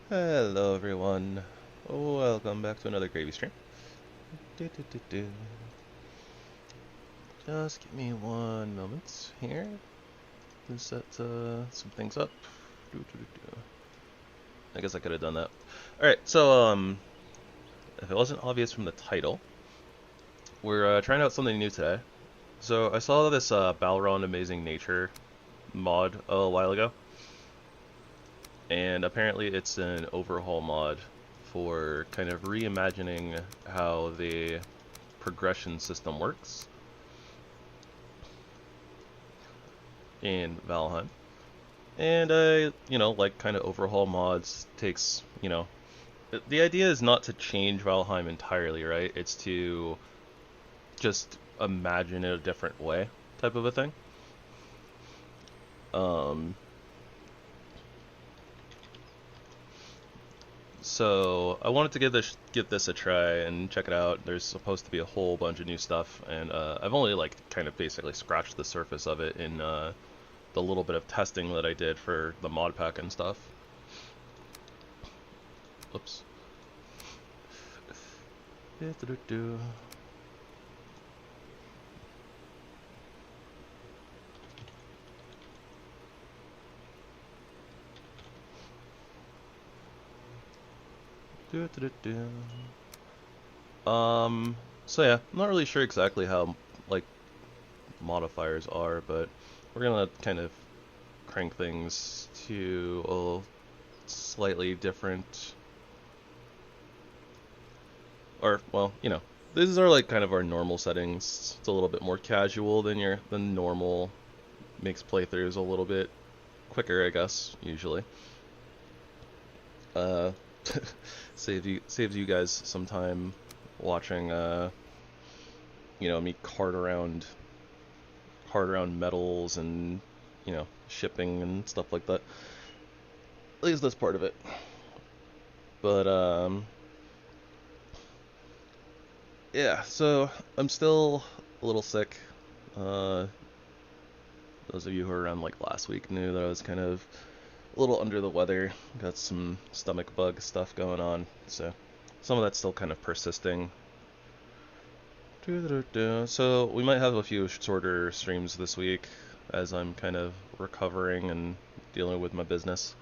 Hello everyone, welcome back to another gravy stream. Do, do, do, do. Just give me one moment here to set some things up. Do, do, do, do. I guess I could have done that. Alright, so if it wasn't obvious from the title, we're trying out something new today. So I saw this Balrond Amazing Nature mod a while ago, and apparently it's an overhaul mod for kind of reimagining how the progression system works in Valheim. And like kind of overhaul mods takes, the idea is not to change Valheim entirely, right? It's to just imagine it a different way, type of a thing. Um, so I wanted to give this a try and check it out. There's supposed to be a whole bunch of new stuff, and I've only like kind of basically scratched the surface of it in the little bit of testing that I did for the modpack and stuff. Oops. So yeah, I'm not really sure exactly how like modifiers are, but we're gonna kind of crank things to a slightly different, or well, these are like kind of our normal settings. It's a little bit more casual than normal. Makes playthroughs a little bit quicker, I guess, usually. Uh, saves you guys some time watching me cart around metals and shipping and stuff like that. At least that's part of it. But yeah, so I'm still a little sick. Those of you who were around like last week knew that I was kind of a little under the weather. Got some stomach bug stuff going on, so some of that's still kind of persisting. So we might have a few shorter streams this week as I'm kind of recovering and dealing with my business.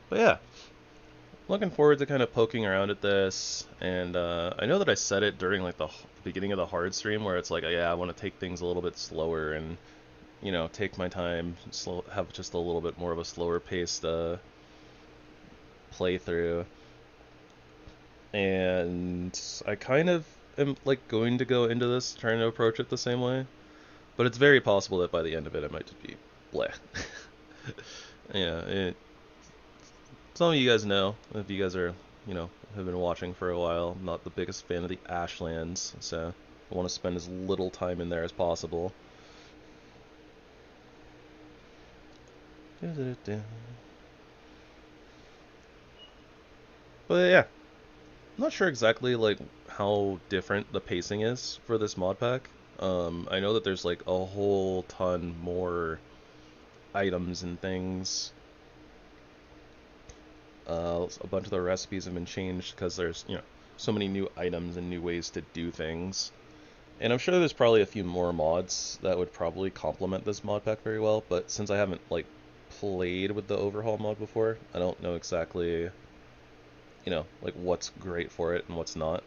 But yeah, looking forward to kind of poking around at this, and I know that I said it during like the beginning of the hard stream where it's like, yeah, I want to take things a little bit slower and take my time, have just a little bit more of a slower paced playthrough. And I kind of am like going to go into this trying to approach it the same way, but it's very possible that by the end of it I might just be bleh. Yeah, some of you guys know, if you guys are, have been watching for a while, I'm not the biggest fan of the Ashlands, so I want to spend as little time in there as possible. But yeah, I'm not sure exactly like how different the pacing is for this mod pack. I know that there's like a whole ton more items and things. A bunch of the recipes have been changed because there's so many new items and new ways to do things. And I'm sure there's probably a few more mods that would probably complement this mod pack very well, but since I haven't like played with the overhaul mod before, I don't know exactly like what's great for it and what's not.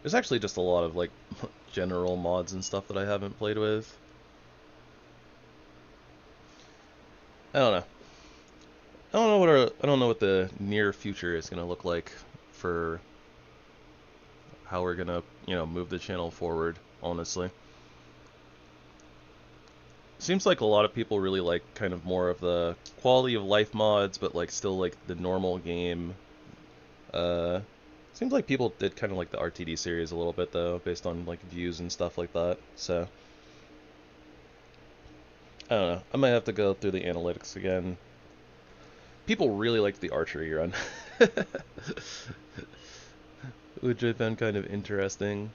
There's actually just a lot of like general mods and stuff that I haven't played with. I don't know. I don't know what the near future is gonna look like for how we're gonna move the channel forward. Honestly, seems like a lot of people really like kind of more of the quality of life mods, but like still like the normal game. Seems like people did kind of like the RTD series a little bit though, based on like views and stuff like that. So I don't know. I might have to go through the analytics again. People really liked the archery run, which I found kind of interesting.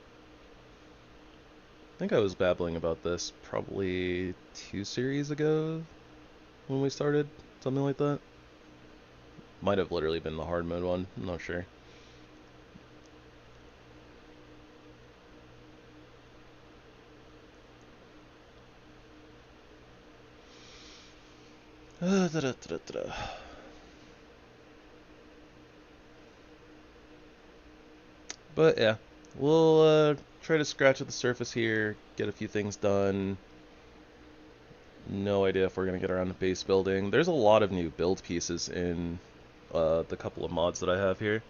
think I was babbling about this probably 2 series ago when we started, something like that. Might have literally been the hard mode one, I'm not sure. But yeah, we'll try to scratch at the surface here, get a few things done. No idea if we're going to get around to base building. There's a lot of new build pieces in the couple of mods that I have here.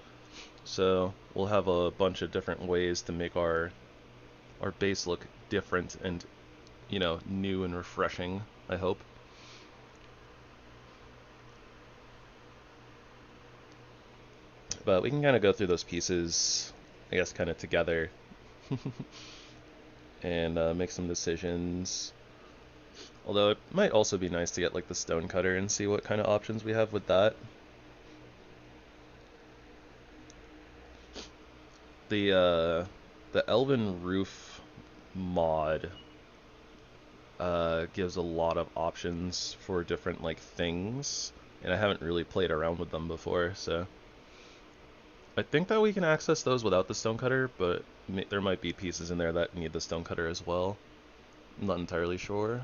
So we'll have a bunch of different ways to make our base look different and, you know, new and refreshing, I hope. But we can kind of go through those pieces, I guess, kind of together and make some decisions. Although it might also be nice to get like the stone cutter and see what kind of options we have with that. The Elven Roof mod gives a lot of options for different like things, and I haven't really played around with them before, so I think that we can access those without the stonecutter, but there might be pieces in there that need the stonecutter as well. I'm not entirely sure.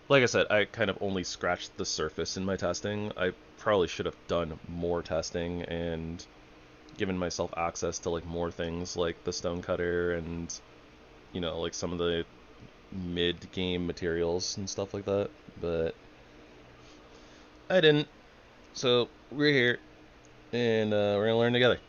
Like I said, I kind of only scratched the surface in my testing. I probably should have done more testing and given myself access to like more things like the stonecutter and, you know, like some of the mid-game materials and stuff like that, but I didn't. So we're here, and we're gonna learn together.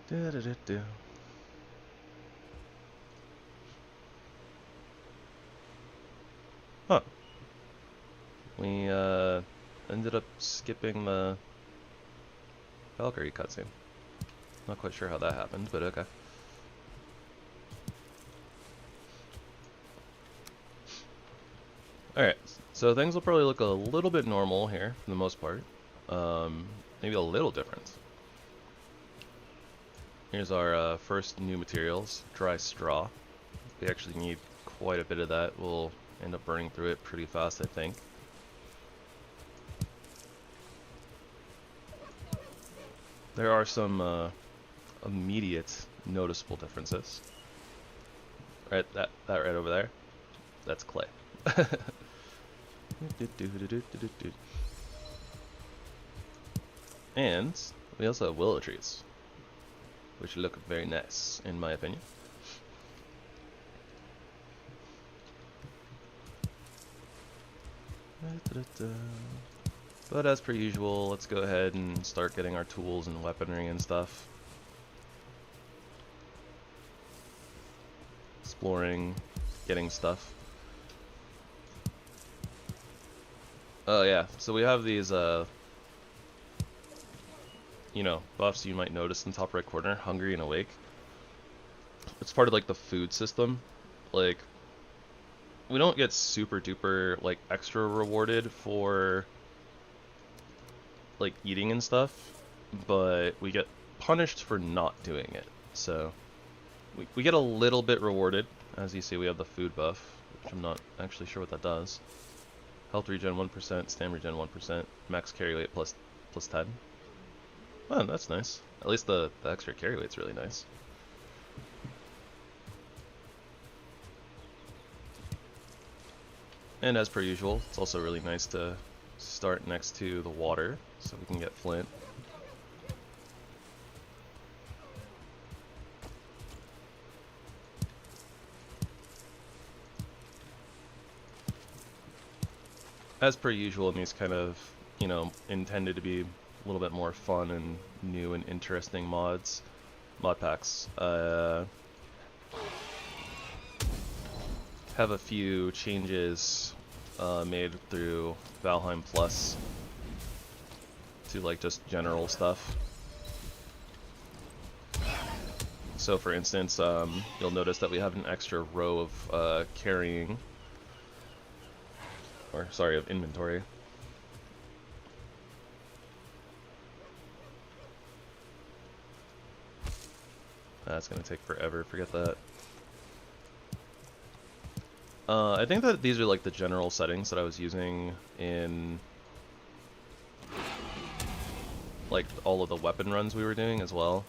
Da-da-da-da. Huh. We ended up skipping the Valkyrie cutscene. Not quite sure how that happened, but okay. Alright, so things will probably look a little bit normal here, for the most part. Maybe a little different. Here's our first new materials, dry straw. We actually need quite a bit of that. We'll end up burning through it pretty fast, I think. There are some immediate noticeable differences. Right, that right over there, that's clay. And we also have willow trees, which look very nice, in my opinion. But as per usual, let's go ahead and start getting our tools and weaponry and stuff. Exploring, getting stuff. Oh yeah, so we have these you know, buffs you might notice in the top right corner, hungry and awake. It's part of like the food system. Like, we don't get super duper like extra rewarded for like eating and stuff, but we get punished for not doing it. So we get a little bit rewarded. As you see, we have the food buff, which I'm not actually sure what that does. Health regen 1%, stam regen 1%, max carry weight plus 10. Oh, that's nice. At least the extra carry weight's really nice. And as per usual, it's also really nice to start next to the water so we can get flint. As per usual in these kind of, you know, intended to be a little bit more fun and new and interesting mods, mod packs. Have a few changes made through Valheim Plus to like just general stuff. So for instance, you'll notice that we have an extra row of carrying, or sorry, of inventory. That's gonna take forever, forget that. I think that these are like the general settings that I was using in like all of the weapon runs we were doing as well,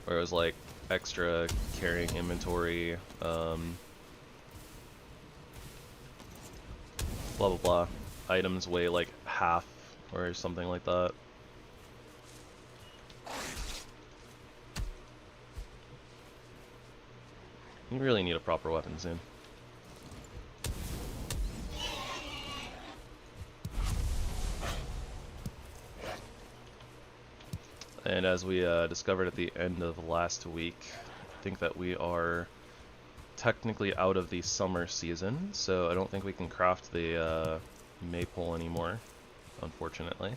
where it was like extra carrying inventory, blah blah blah, items weigh like half or something like that. You really need a proper weapon soon. And as we discovered at the end of last week, I think that we are technically out of the summer season, so I don't think we can craft the maypole anymore, unfortunately.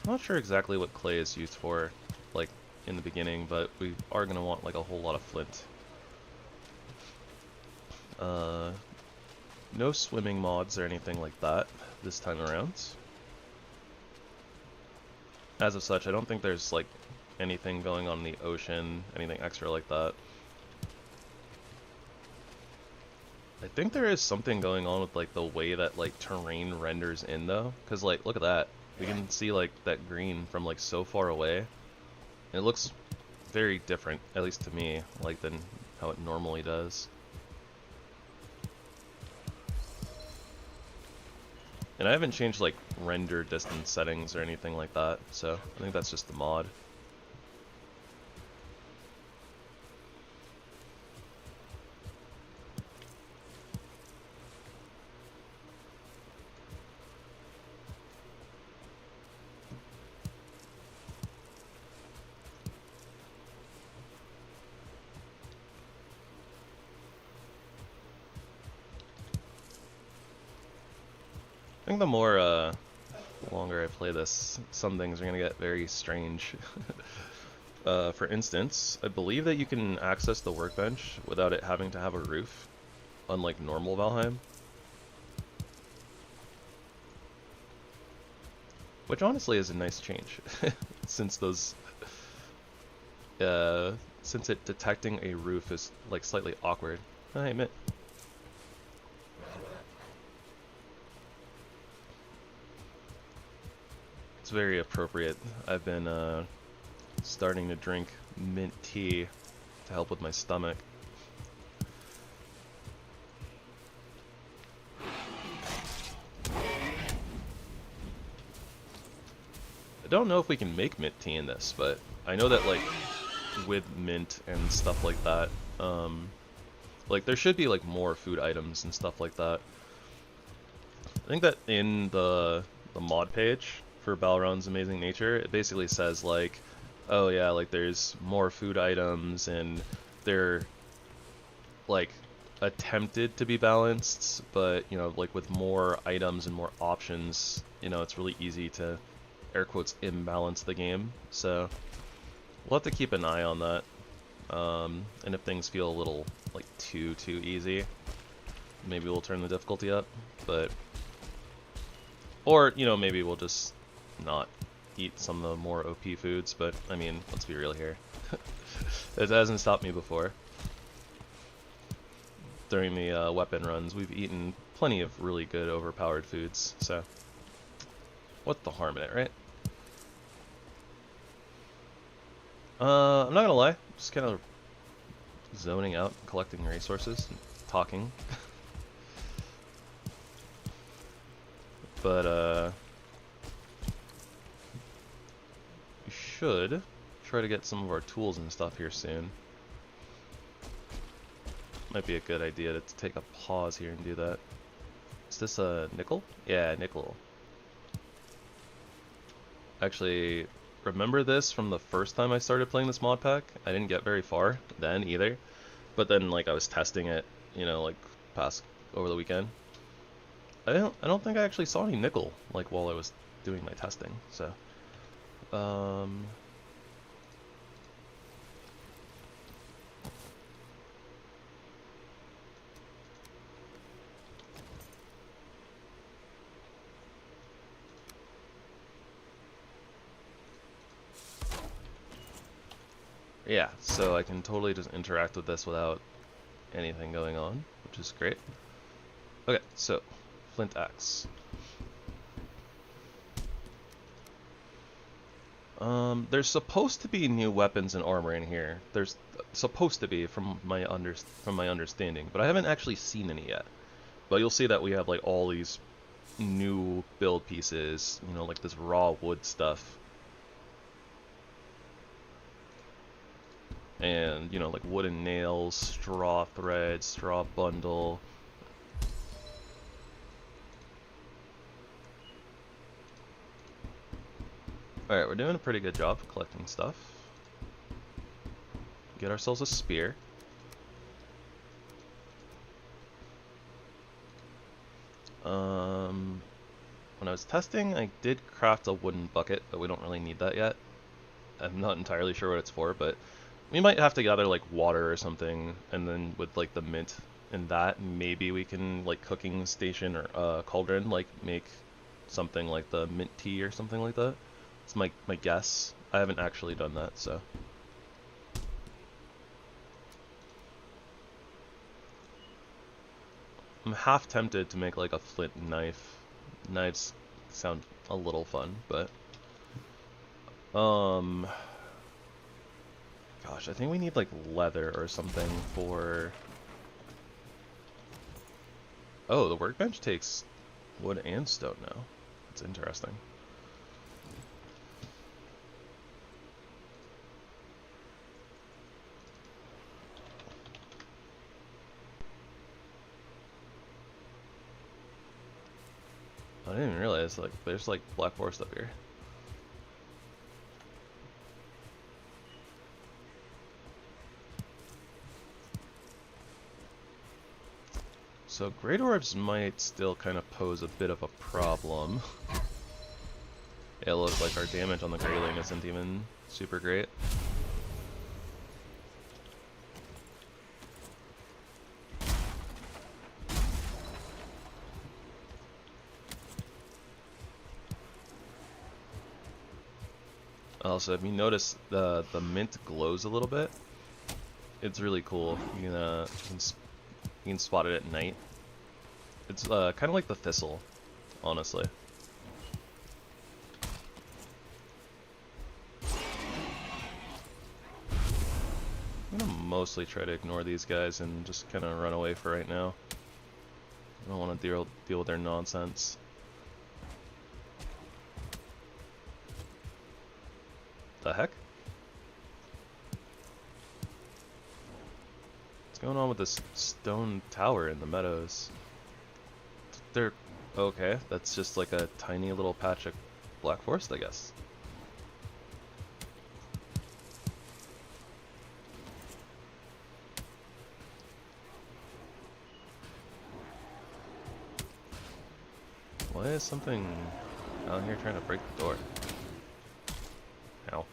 I'm not sure exactly what clay is used for, like, in the beginning, but we are going to want, like, a whole lot of flint. No swimming mods or anything like that this time around. As of such, I don't think there's, like, anything going on in the ocean, anything extra like that. I think there is something going on with, like, the way that, like, terrain renders in, though. Because, like, look at that. We can see, like, that green from, like, so far away. And it looks very different, at least to me, like, than how it normally does. And I haven't changed, like, render distance settings or anything like that, so I think that's just the mod. I think the more, longer I play this, some things are gonna get very strange. For instance, I believe that you can access the workbench without it having to have a roof, unlike normal Valheim. Which honestly is a nice change, since those, since it detecting a roof is like slightly awkward. I admit. It's very appropriate. I've been starting to drink mint tea to help with my stomach. I don't know if we can make mint tea in this, but I know that like with mint and stuff like that, like there should be like more food items and stuff like that. I think that in the mod page for Balrond's Amazing Nature, it basically says like, oh yeah, like there's more food items and they're like attempted to be balanced, but you know, like with more items and more options, you know, it's really easy to air quotes imbalance the game. So we'll have to keep an eye on that. And if things feel a little like too easy, maybe we'll turn the difficulty up, but or you know, maybe we'll just not eat some of the more OP foods, but I mean, let's be real here. It hasn't stopped me before. During the weapon runs, we've eaten plenty of really good overpowered foods, so what's the harm in it, right? I'm not gonna lie, just kind of zoning out, collecting resources, and talking. But we should try to get some of our tools and stuff here soon. might be a good idea to take a pause here and do that. Is this a nickel? Yeah, nickel. Actually, remember this from the first time I started playing this mod pack? I didn't get very far then either. But then like I was testing it, you know, like past over the weekend. I don't think I actually saw any nickel like while I was doing my testing. So yeah, so I can totally just interact with this without anything going on, which is great. Okay, so flint axe. There's supposed to be new weapons and armor in here. There's supposed to be from my understanding, but I haven't actually seen any yet. But you'll see that we have like all these new build pieces, you know, like this raw wood stuff. And, you know, like wooden nails, straw thread, straw bundle. Alright, we're doing a pretty good job of collecting stuff. Get ourselves a spear. When I was testing, I did craft a wooden bucket, but we don't really need that yet. I'm not entirely sure what it's for, but we might have to gather like water or something, and then with like the mint and that, maybe we can like cooking station or cauldron, like make something like the mint tea or something like that. It's my guess. I haven't actually done that, so. I'm half tempted to make like a flint knife. Knives sound a little fun, but gosh, I think we need like leather or something for. Oh, the workbench takes wood and stone now. That's interesting. I didn't even realize like there's like black forest up here. So great orbs might still kind of pose a bit of a problem. It looks like our damage on the grayling isn't even super great. Also, if you notice the mint glows a little bit, it's really cool. You can spot it at night. It's kind of like the thistle, honestly. I'm gonna mostly try to ignore these guys and just kind of run away for right now. I don't want to deal with their nonsense. The heck? What's going on with this stone tower in the meadows? They're okay. That's just like a tiny little patch of black forest, I guess. Why is something out here trying to break the door? Ow.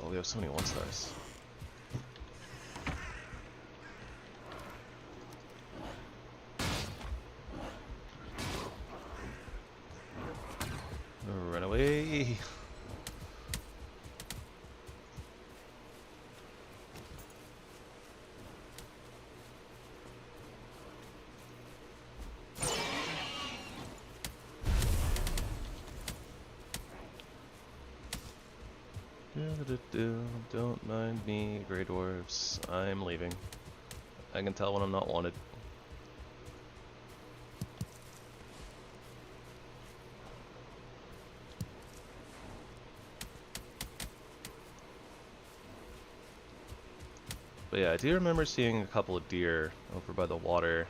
Oh, we have so many 1-stars. Run away! Don't mind me, Grey Dwarves. I'm leaving. I can tell when I'm not wanted. But yeah, I do remember seeing a couple of deer over by the water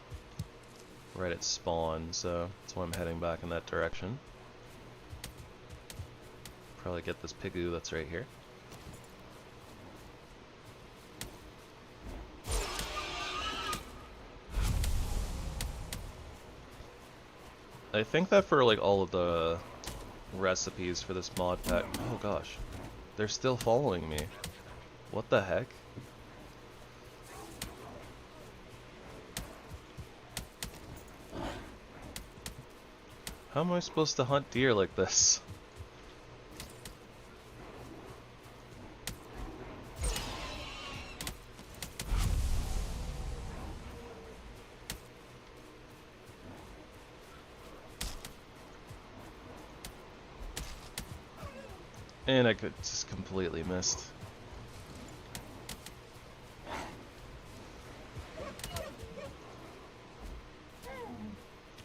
right at spawn, so that's why I'm heading back in that direction. Probably get this pigoo that's right here. I think that for like all of the recipes for this mod pack, oh gosh, they're still following me. What the heck? How am I supposed to hunt deer like this? And I could just completely missed.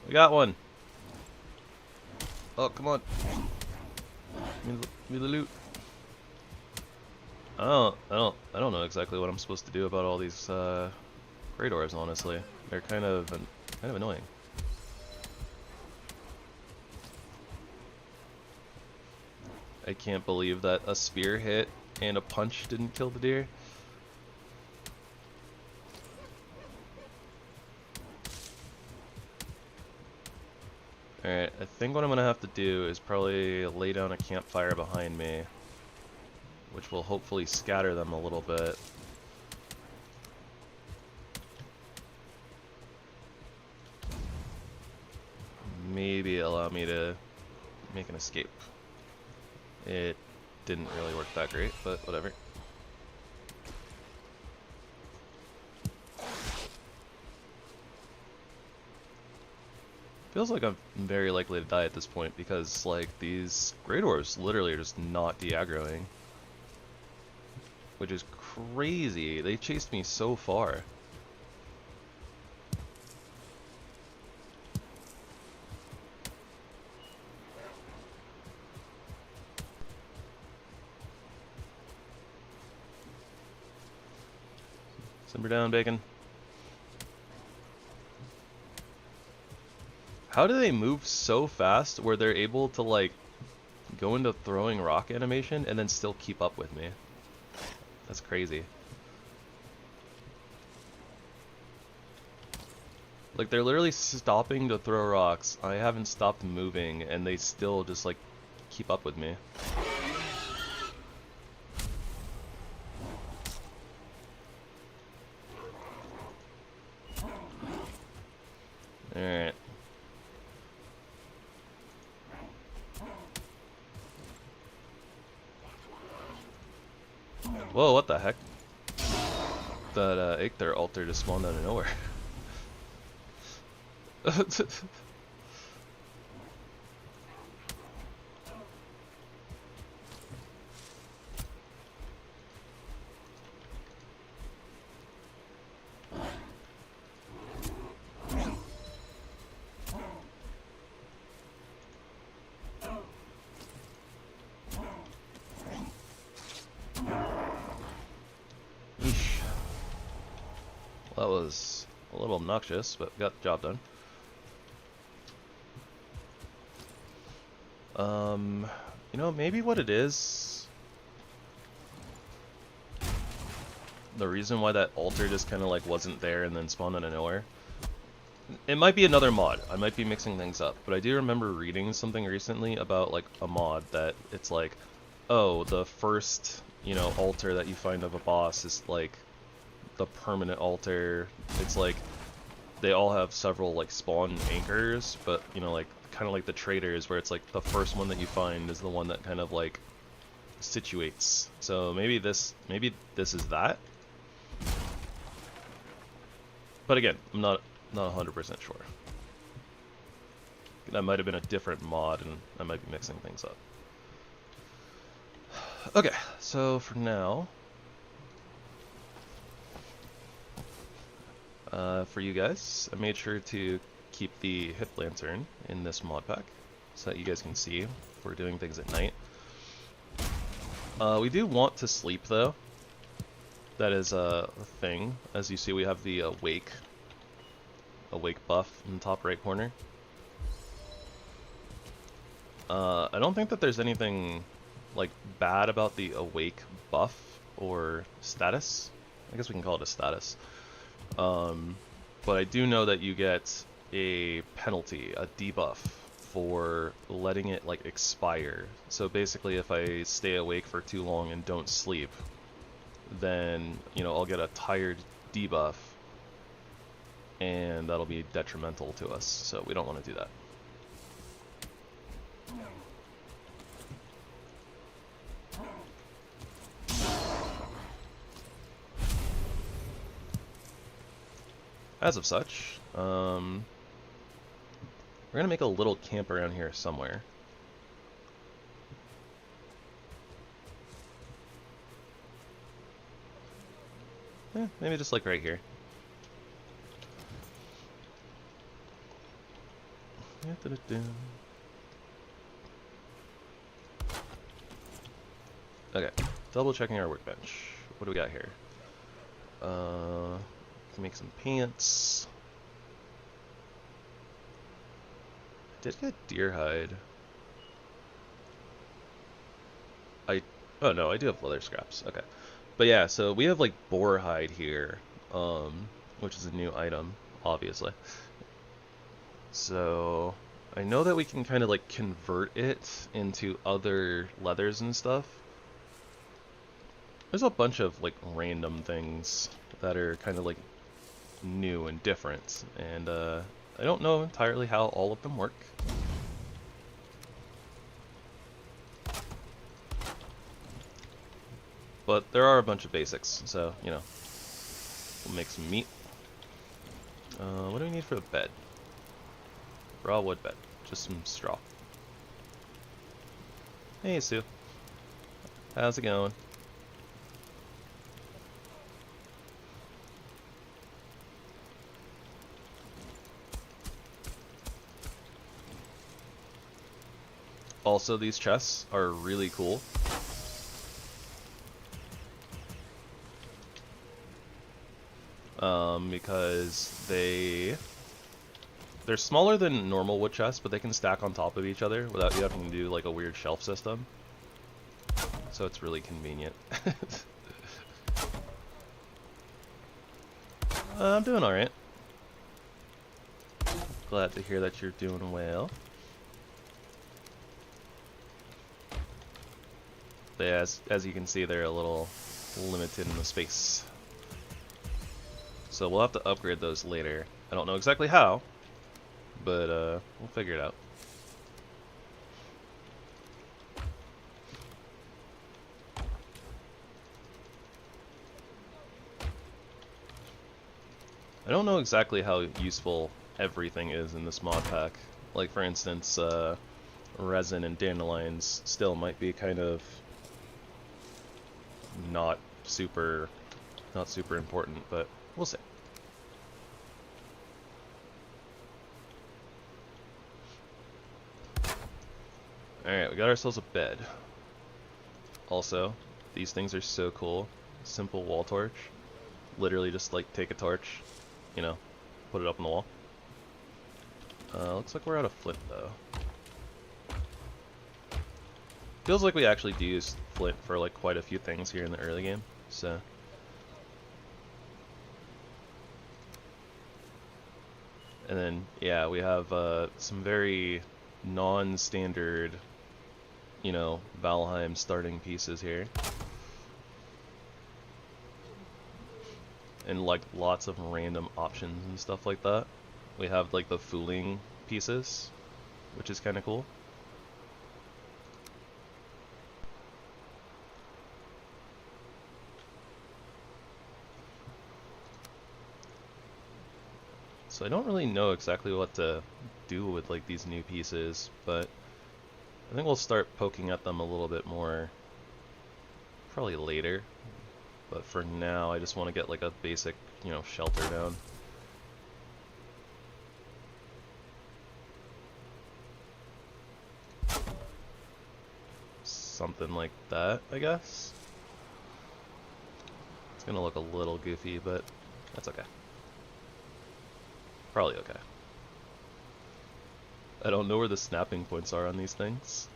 We got one. Oh, come on. Give me the loot. I don't know exactly what I'm supposed to do about all these great ores, honestly. They're kind of annoying. I can't believe that a spear hit and a punch didn't kill the deer. Alright, I think what I'm gonna have to do is probably lay down a campfire behind me, which will hopefully scatter them a little bit. Maybe allow me to make an escape. It didn't really work that great, but whatever. Feels like I'm very likely to die at this point because, like, these great orbs literally are just not de-aggroing. Which is crazy. They chased me so far. Simmer down, bacon. How do they move so fast where they're able to, like, go into throwing rock animation and then still keep up with me? That's crazy. Like, they're literally stopping to throw rocks. I haven't stopped moving and they still just, like, keep up with me. Alright. Whoa, what the heck? That Aether altar just spawned out of nowhere. That was a little obnoxious, but got the job done. You know, maybe what it is, the reason why that altar just kind of like wasn't there and then spawned out of nowhere, it might be another mod. I might be mixing things up, but I do remember reading something recently about like a mod that it's like, oh, the first, you know, altar that you find of a boss is like the permanent altar. It's like they all have several like spawn anchors, but you know, like kind of like the traders, where it's like the first one that you find is the one that kind of like situates. So maybe this is that. But again, I'm not 100% sure. That might have been a different mod, and I might be mixing things up. Okay, so for now, for you guys, I made sure to keep the HipLantern in this mod pack so that you guys can see if we're doing things at night. We do want to sleep though, that is a thing. As you see, we have the awake buff in the top right corner. I don't think that there's anything like bad about the awake buff or status. I guess we can call it a status. But I do know that you get a penalty, a debuff, for letting it like expire. So basically, if I stay awake for too long and don't sleep, then I'll get a tired debuff, and that'll be detrimental to us. So we don't want to do that. As of such, we're gonna make a little camp around here somewhere. Maybe just like right here. Okay, double checking our workbench. What do we got here? Can make some pants. Did get deer hide. Oh no, I do have leather scraps. Okay. But yeah, so we have like boar hide here, which is a new item, obviously. So I know that we can kind of like convert it into other leathers and stuff. There's a bunch of like random things that are kind of like new and different, and I don't know entirely how all of them work. But there are a bunch of basics, so, we'll make some meat. What do we need for the bed? Raw wood bed. Just some straw. Hey, Sue. How's it going? Also, these chests are really cool. Because they're smaller than normal wood chests, but they can stack on top of each other without you having to do like a weird shelf system. So it's really convenient. I'm doing alright. Glad to hear that you're doing well. But yeah, as you can see, they're a little limited in the space. So we'll have to upgrade those later. I don't know exactly how, but we'll figure it out. I don't know exactly how useful everything is in this mod pack. Like, for instance, resin and dandelions still might be kind of not super important, but we'll see. Alright, we got ourselves a bed. Also, these things are so cool. Simple wall torch. Literally just like take a torch, put it up on the wall. Looks like we're out of flint though. Feels like we actually do use flint for like quite a few things here in the early game, so. And then, yeah, we have some very non-standard, Valheim starting pieces here. And like lots of random options and stuff like that. We have like the fooling pieces, which is kind of cool. So I don't really know exactly what to do with like these new pieces, but I think we'll start poking at them a little bit more probably later. But for now, I just want to get like a basic, shelter down. Something like that, I guess. gonna look a little goofy, but that's okay. Probably okay. I don't know where the snapping points are on these things.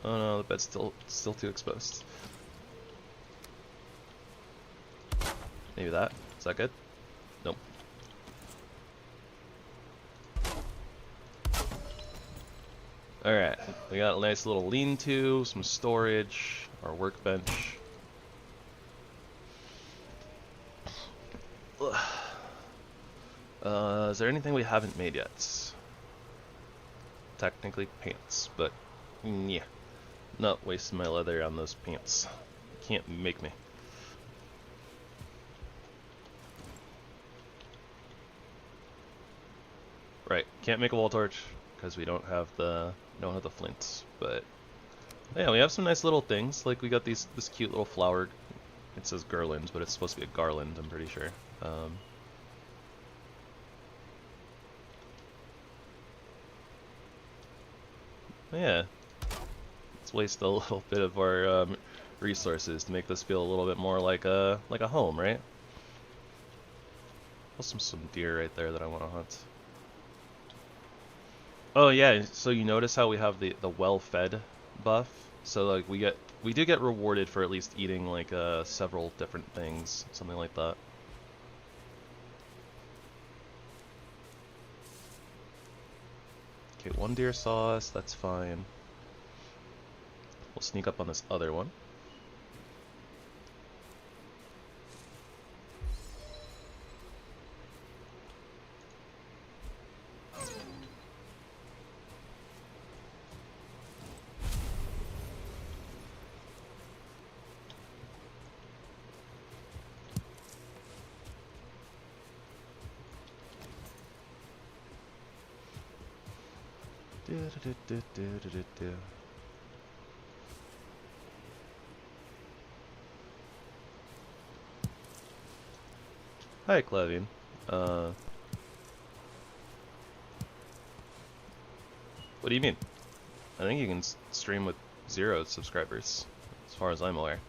Oh no, the bed's still too exposed. Maybe that. Is that good? Nope. Alright, we got a nice little lean-to, some storage, our workbench. Is there anything we haven't made yet? Technically pants, but yeah. Not wasting my leather on those pants. Can't make me. Right, can't make a wall torch because we don't have the flints. But yeah, we have some nice little things. Like we got this cute little flower. It says garland, but it's supposed to be a garland. I'm pretty sure. Yeah, let's waste a little bit of our resources to make this feel a little bit more like a home, right? There's some deer right there that I want to hunt. Oh yeah, so you notice how we have the well-fed buff? So like we do get rewarded for at least eating like several different things, something like that. Okay, 1 deer sauce, that's fine. We'll sneak up on this other one. Hi, Clevine. What do you mean? I think you can stream with 0 subscribers, as far as I'm aware.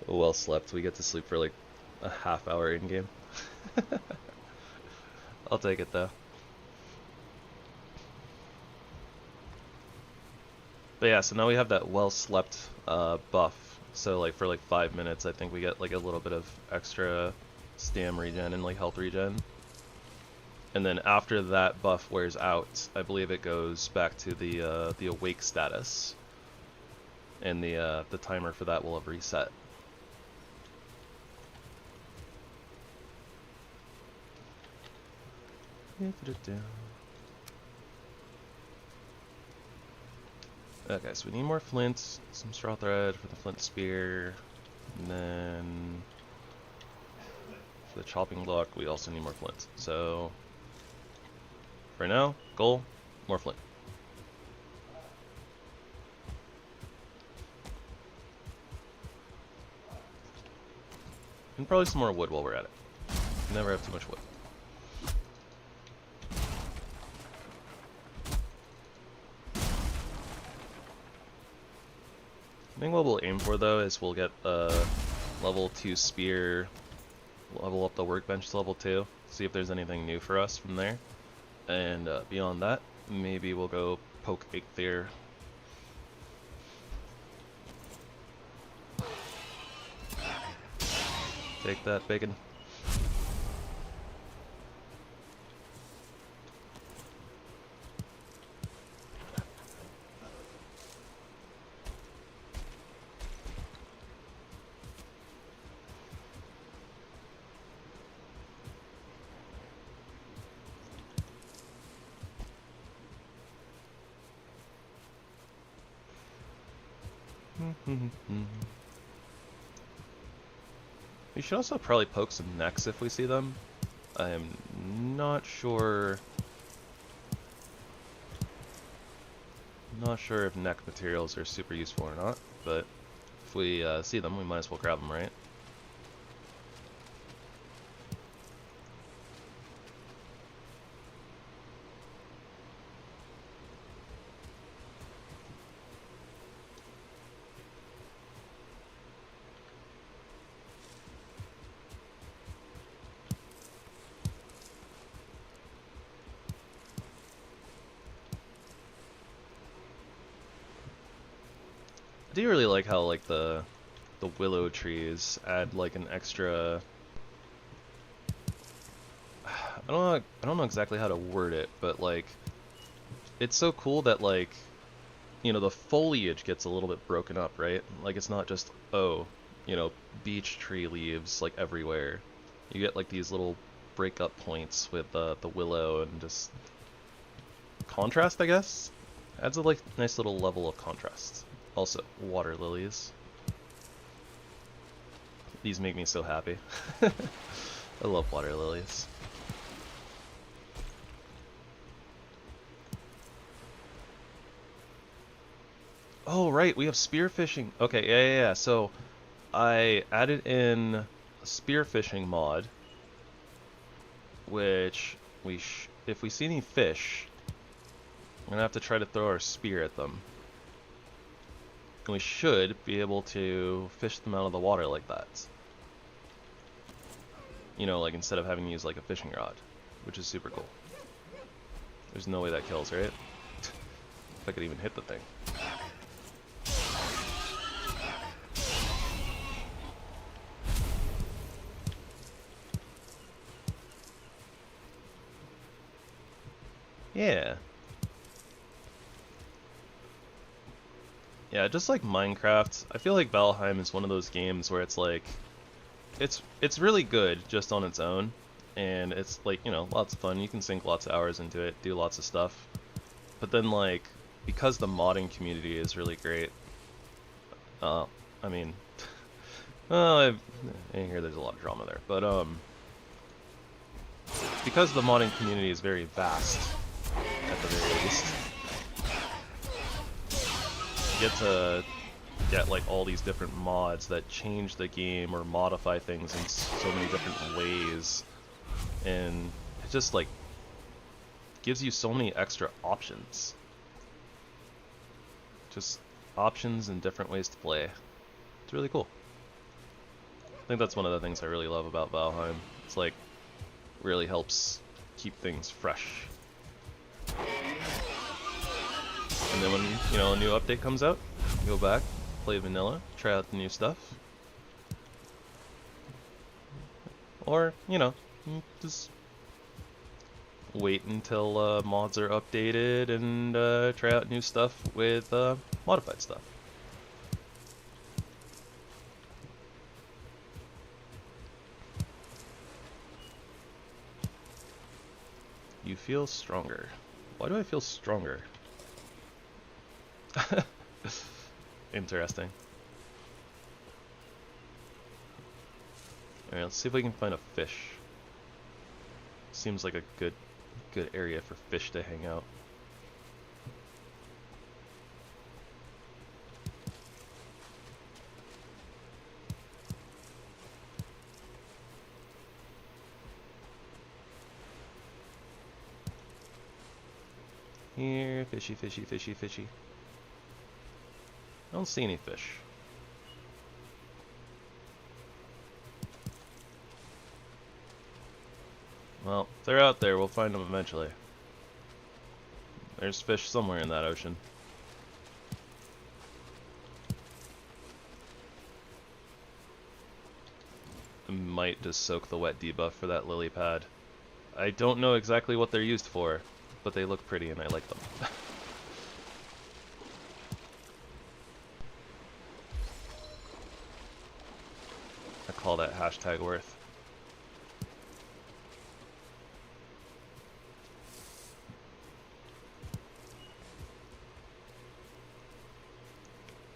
Well slept. We get to sleep for like a half hour in game. I'll take it though. But yeah, so now we have that well slept buff. So like for like 5 minutes, I think we get like a little bit of extra stam regen and like health regen. And then after that buff wears out, I believe it goes back to the awake status, and the timer for that will have reset. Okay, so we need more flints, some straw thread for the flint spear, and then for the chopping block we also need more flint. So for now, goal, more flint. And probably some more wood while we're at it. Never have too much wood. I think what we'll aim for though is we'll get a level 2 spear, level up the workbench to level 2, see if there's anything new for us from there. And beyond that, maybe we'll go poke Eikthyr. Take that, bacon. We should also probably poke some necks if we see them. I am not sure Not sure if neck materials are super useful or not, but if we see them, we might as well grab them, right? I do really like how like the willow trees add like an extra. I don't know exactly how to word it, but like it's so cool that like the foliage gets a little bit broken up, right? Like it's not just beech tree leaves like everywhere. You get like these little breakup points with the willow and just contrast, I guess. Adds a like nice little level of contrast. Also, water lilies. These make me so happy. I love water lilies. Oh, right, we have spearfishing. Okay, yeah. So, I added in a spearfishing mod, which if we see any fish, we're gonna have to try to throw our spear at them. And we should be able to fish them out of the water like that. Like instead of having to use like a fishing rod, which is super cool. There's no way that kills, right? If I could even hit the thing. Yeah. Yeah, just like Minecraft, I feel like Valheim is one of those games where it's like, it's really good just on its own, and it's like, lots of fun. You can sink lots of hours into it, do lots of stuff. But then like, because the modding community is really great, I mean, I hear there's a lot of drama there, but because the modding community is very vast, at the very least, you get to get like all these different mods that change the game or modify things in so many different ways, and it just like gives you so many extra options. Just options and different ways to play. It's really cool. I think that's one of the things I really love about Valheim. It's like really helps keep things fresh. And then when a new update comes out, go back, play vanilla, try out the new stuff. Or, just wait until mods are updated and try out new stuff with modified stuff. You feel stronger. Why do I feel stronger? Interesting. Alright, let's see if we can find a fish. Seems like a good area for fish to hang out. Here, fishy, fishy, fishy, fishy. I don't see any fish. Well, if they're out there, we'll find them eventually. There's fish somewhere in that ocean. I might just soak the wet debuff for that lily pad. I don't know exactly what they're used for, but they look pretty and I like them. I call that hashtag worth.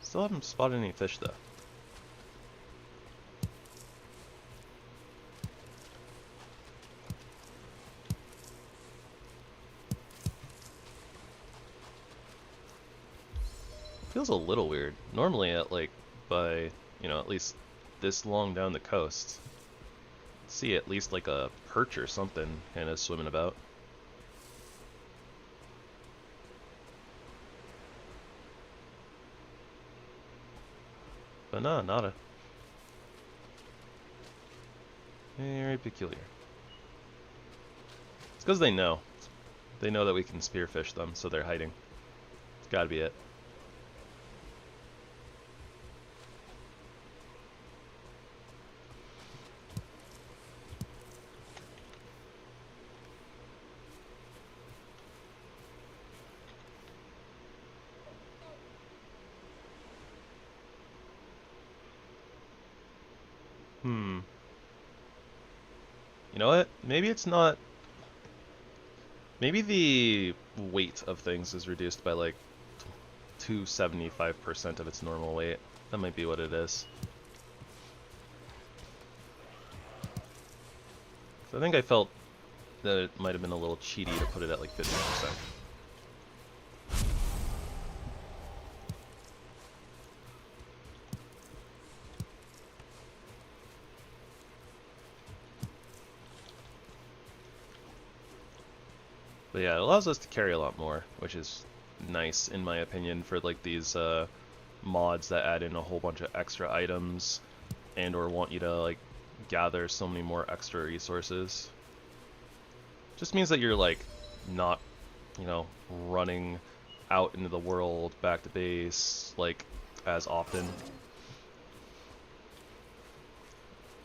Still haven't spotted any fish though. Feels a little weird. Normally at like by, you know, at least this long down the coast, see at least like a perch or something kind of swimming about. But no, nada. Very peculiar. It's because they know. They know that we can spearfish them, so they're hiding. It's gotta be it. You know what? Maybe it's not... Maybe the weight of things is reduced by like 275% of its normal weight. That might be what it is. So I think I felt that it might have been a little cheaty to put it at like 50%. But yeah, it allows us to carry a lot more, which is nice in my opinion for like these mods that add in a whole bunch of extra items and or want you to like gather so many more extra resources. Just means that you're like not, you know, running out into the world back to base like as often.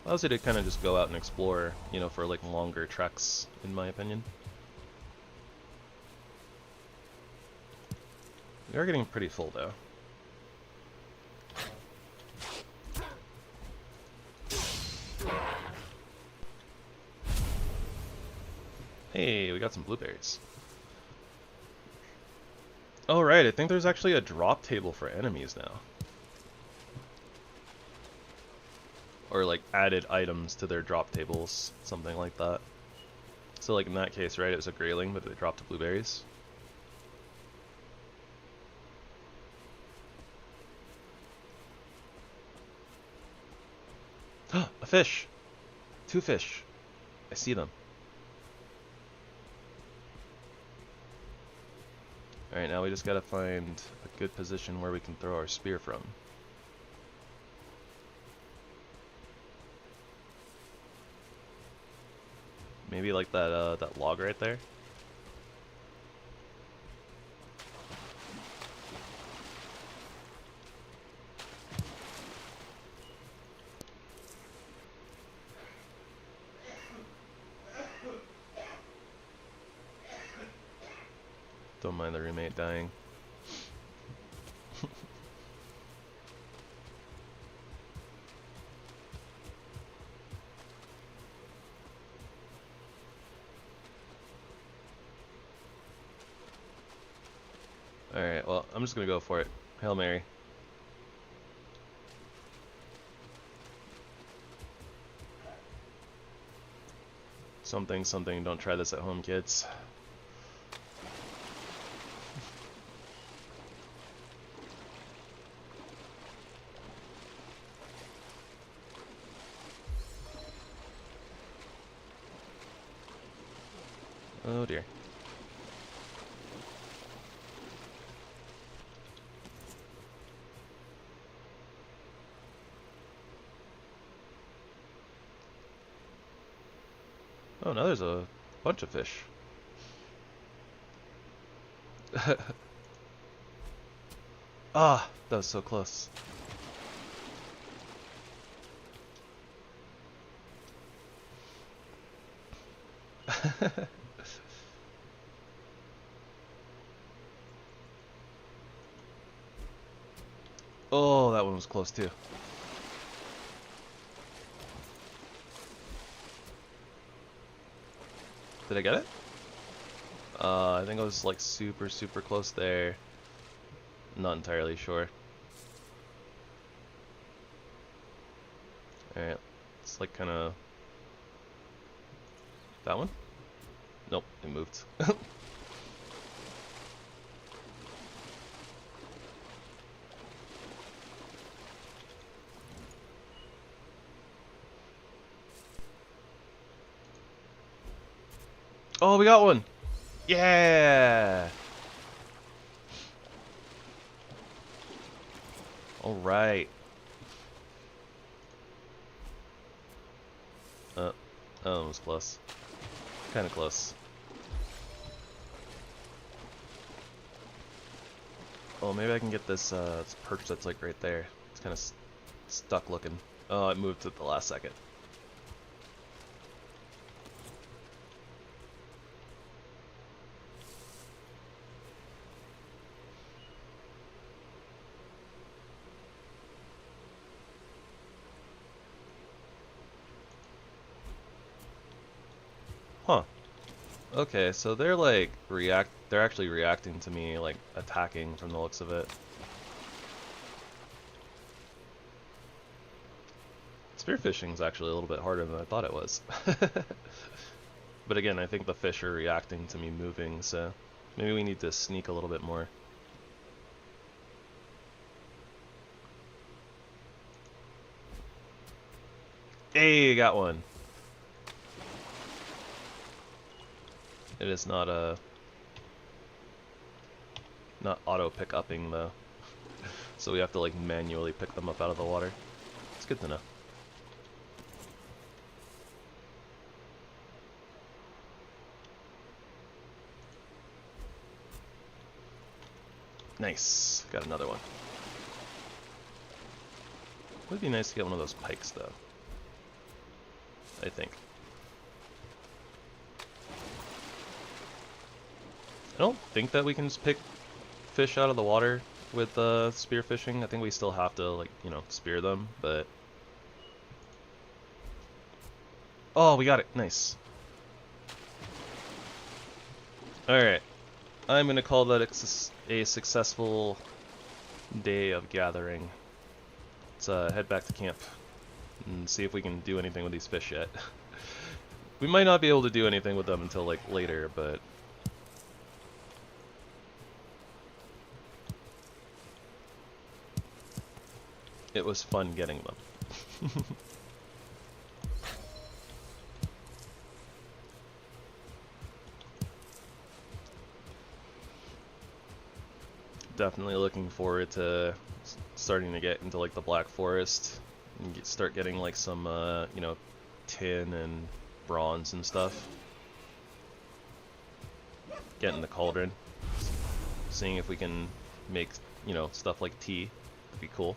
Allows you to kind of just go out and explore, you know, for like longer treks in my opinion. We are getting pretty full though. Hey, we got some blueberries. Oh right, I think there's actually a drop table for enemies now. Or like added items to their drop tables, something like that. So like in that case, right, it was a grayling, but they dropped blueberries. A fish! 2 fish! I see them. Alright, now we just gotta find a good position where we can throw our spear from. Maybe like that log right there? Don't mind the roommate dying. Alright, well, I'm just gonna go for it. Hail Mary. Something, something, don't try this at home, kids. Oh dear. Oh, now there's a bunch of fish. Ah, that was so close. Oh, that one was close too. Did I get it? I think I was like super close there. Not entirely sure. Alright, it's like kind of... That one? Nope, it moved. Oh, we got one! Yeah! Alright. Oh, it was close. Kinda close. Oh, maybe I can get this, this perch that's like right there. It's kinda stuck looking. Oh, it moved at the last second. Huh. Okay, so they're like they're actually reacting to me, like attacking from the looks of it. Spearfishing is actually a little bit harder than I thought it was. But again, I think the fish are reacting to me moving, so maybe we need to sneak a little bit more. Hey, got one. It is not not auto pick upping though. So we have to like manually pick them up out of the water. It's good to know. Nice. Got another one. Would be nice to get one of those pikes though. I think. I don't think that we can just pick fish out of the water with spearfishing. I think we still have to, like, you know, spear them, but... Oh, we got it. Nice. Alright. I'm gonna call that a successful day of gathering. Let's head back to camp and see if we can do anything with these fish yet. We might not be able to do anything with them until, like, later, but... It was fun getting them. Definitely looking forward to starting to get into like the Black Forest and start getting like some you know, tin and bronze and stuff. Getting the cauldron, seeing if we can make, you know, stuff like tea. Would be cool.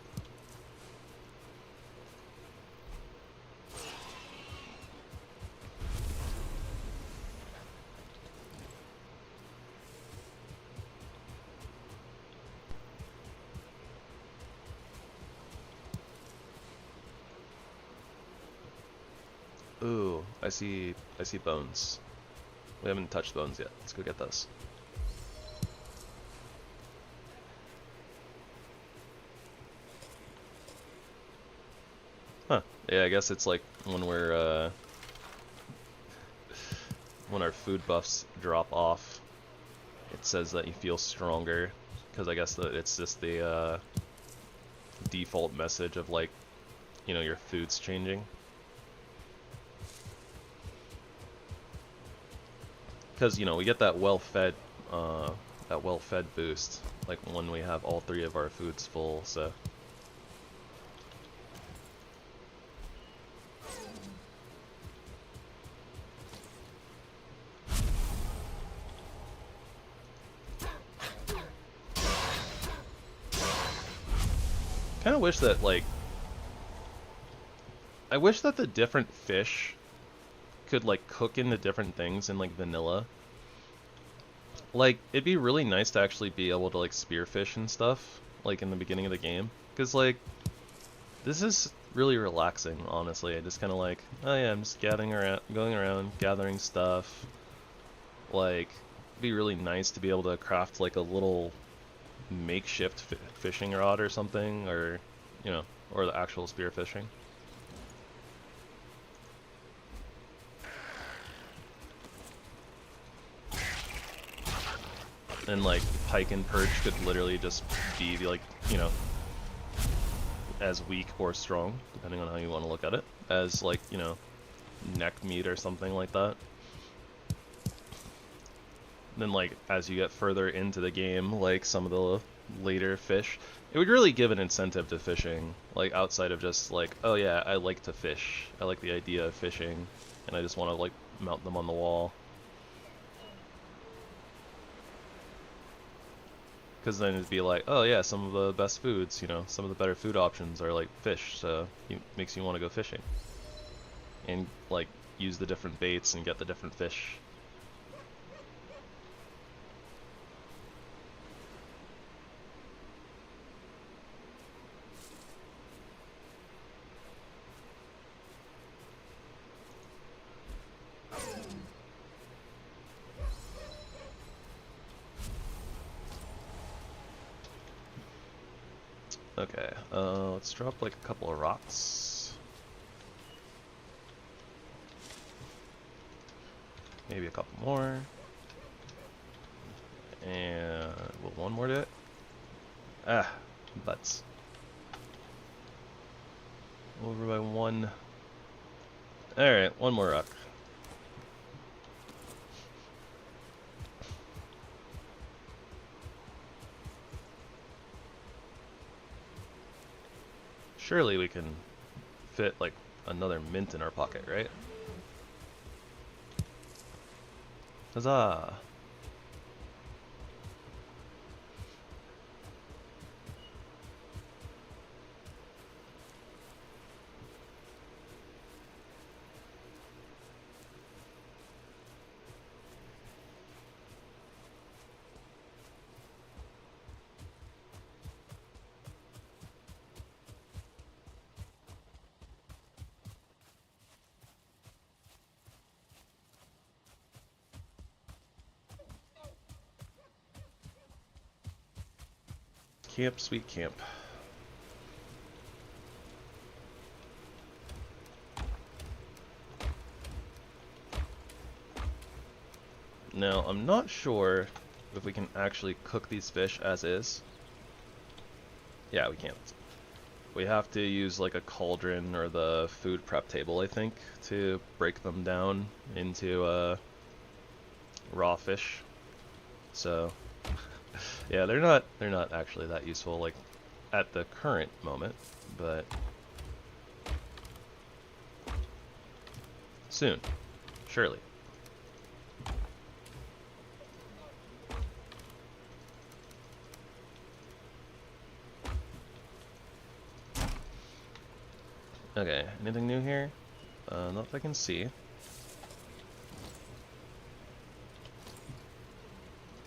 Ooh, I see bones. We haven't touched bones yet. Let's go get those. Huh. Yeah, I guess it's like when we're when our food buffs drop off, it says that you feel stronger, because I guess that it's just the default message of, like, you know, your food's changing. Because, you know, we get that well-fed boost, like when we have all 3 of our foods full, so. Kind of wish that, like, I wish that the different fish could, like, cook into different things in, like, vanilla. Like, it'd be really nice to actually be able to, like, spearfish and stuff, like, in the beginning of the game. Because, like, this is really relaxing, honestly. I just kind of like, oh yeah, I'm just going around, gathering stuff. Like, it'd be really nice to be able to craft, like, a little makeshift fishing rod or something, or, you know, or the actual spearfishing. And like pike and perch could literally just be like, you know, as weak or strong, depending on how you want to look at it, as like, you know, neck meat or something like that. then like as you get further into the game, like some of the later fish, it would really give an incentive to fishing, like outside of just like, oh yeah, I like to fish, I like the idea of fishing, and I just want to like mount them on the wall. Because then it'd be like, oh yeah, some of the best foods, you know, some of the better food options are like fish, so it makes you want to go fishing. And like use the different baits and get the different fish. Okay, let's drop like a couple of rocks. Maybe a couple more. And will one more do it? Ah, butts. Over by one. Alright, one more rock. Surely we can fit like another mint in our pocket, right? Huzzah! Camp, sweet camp. Now, I'm not sure if we can actually cook these fish as is. Yeah, we can't. We have to use like a cauldron or the food prep table, I think, to break them down into raw fish. So yeah, they're not actually that useful like at the current moment, but soon, surely. Okay, anything new here? Not that I can see.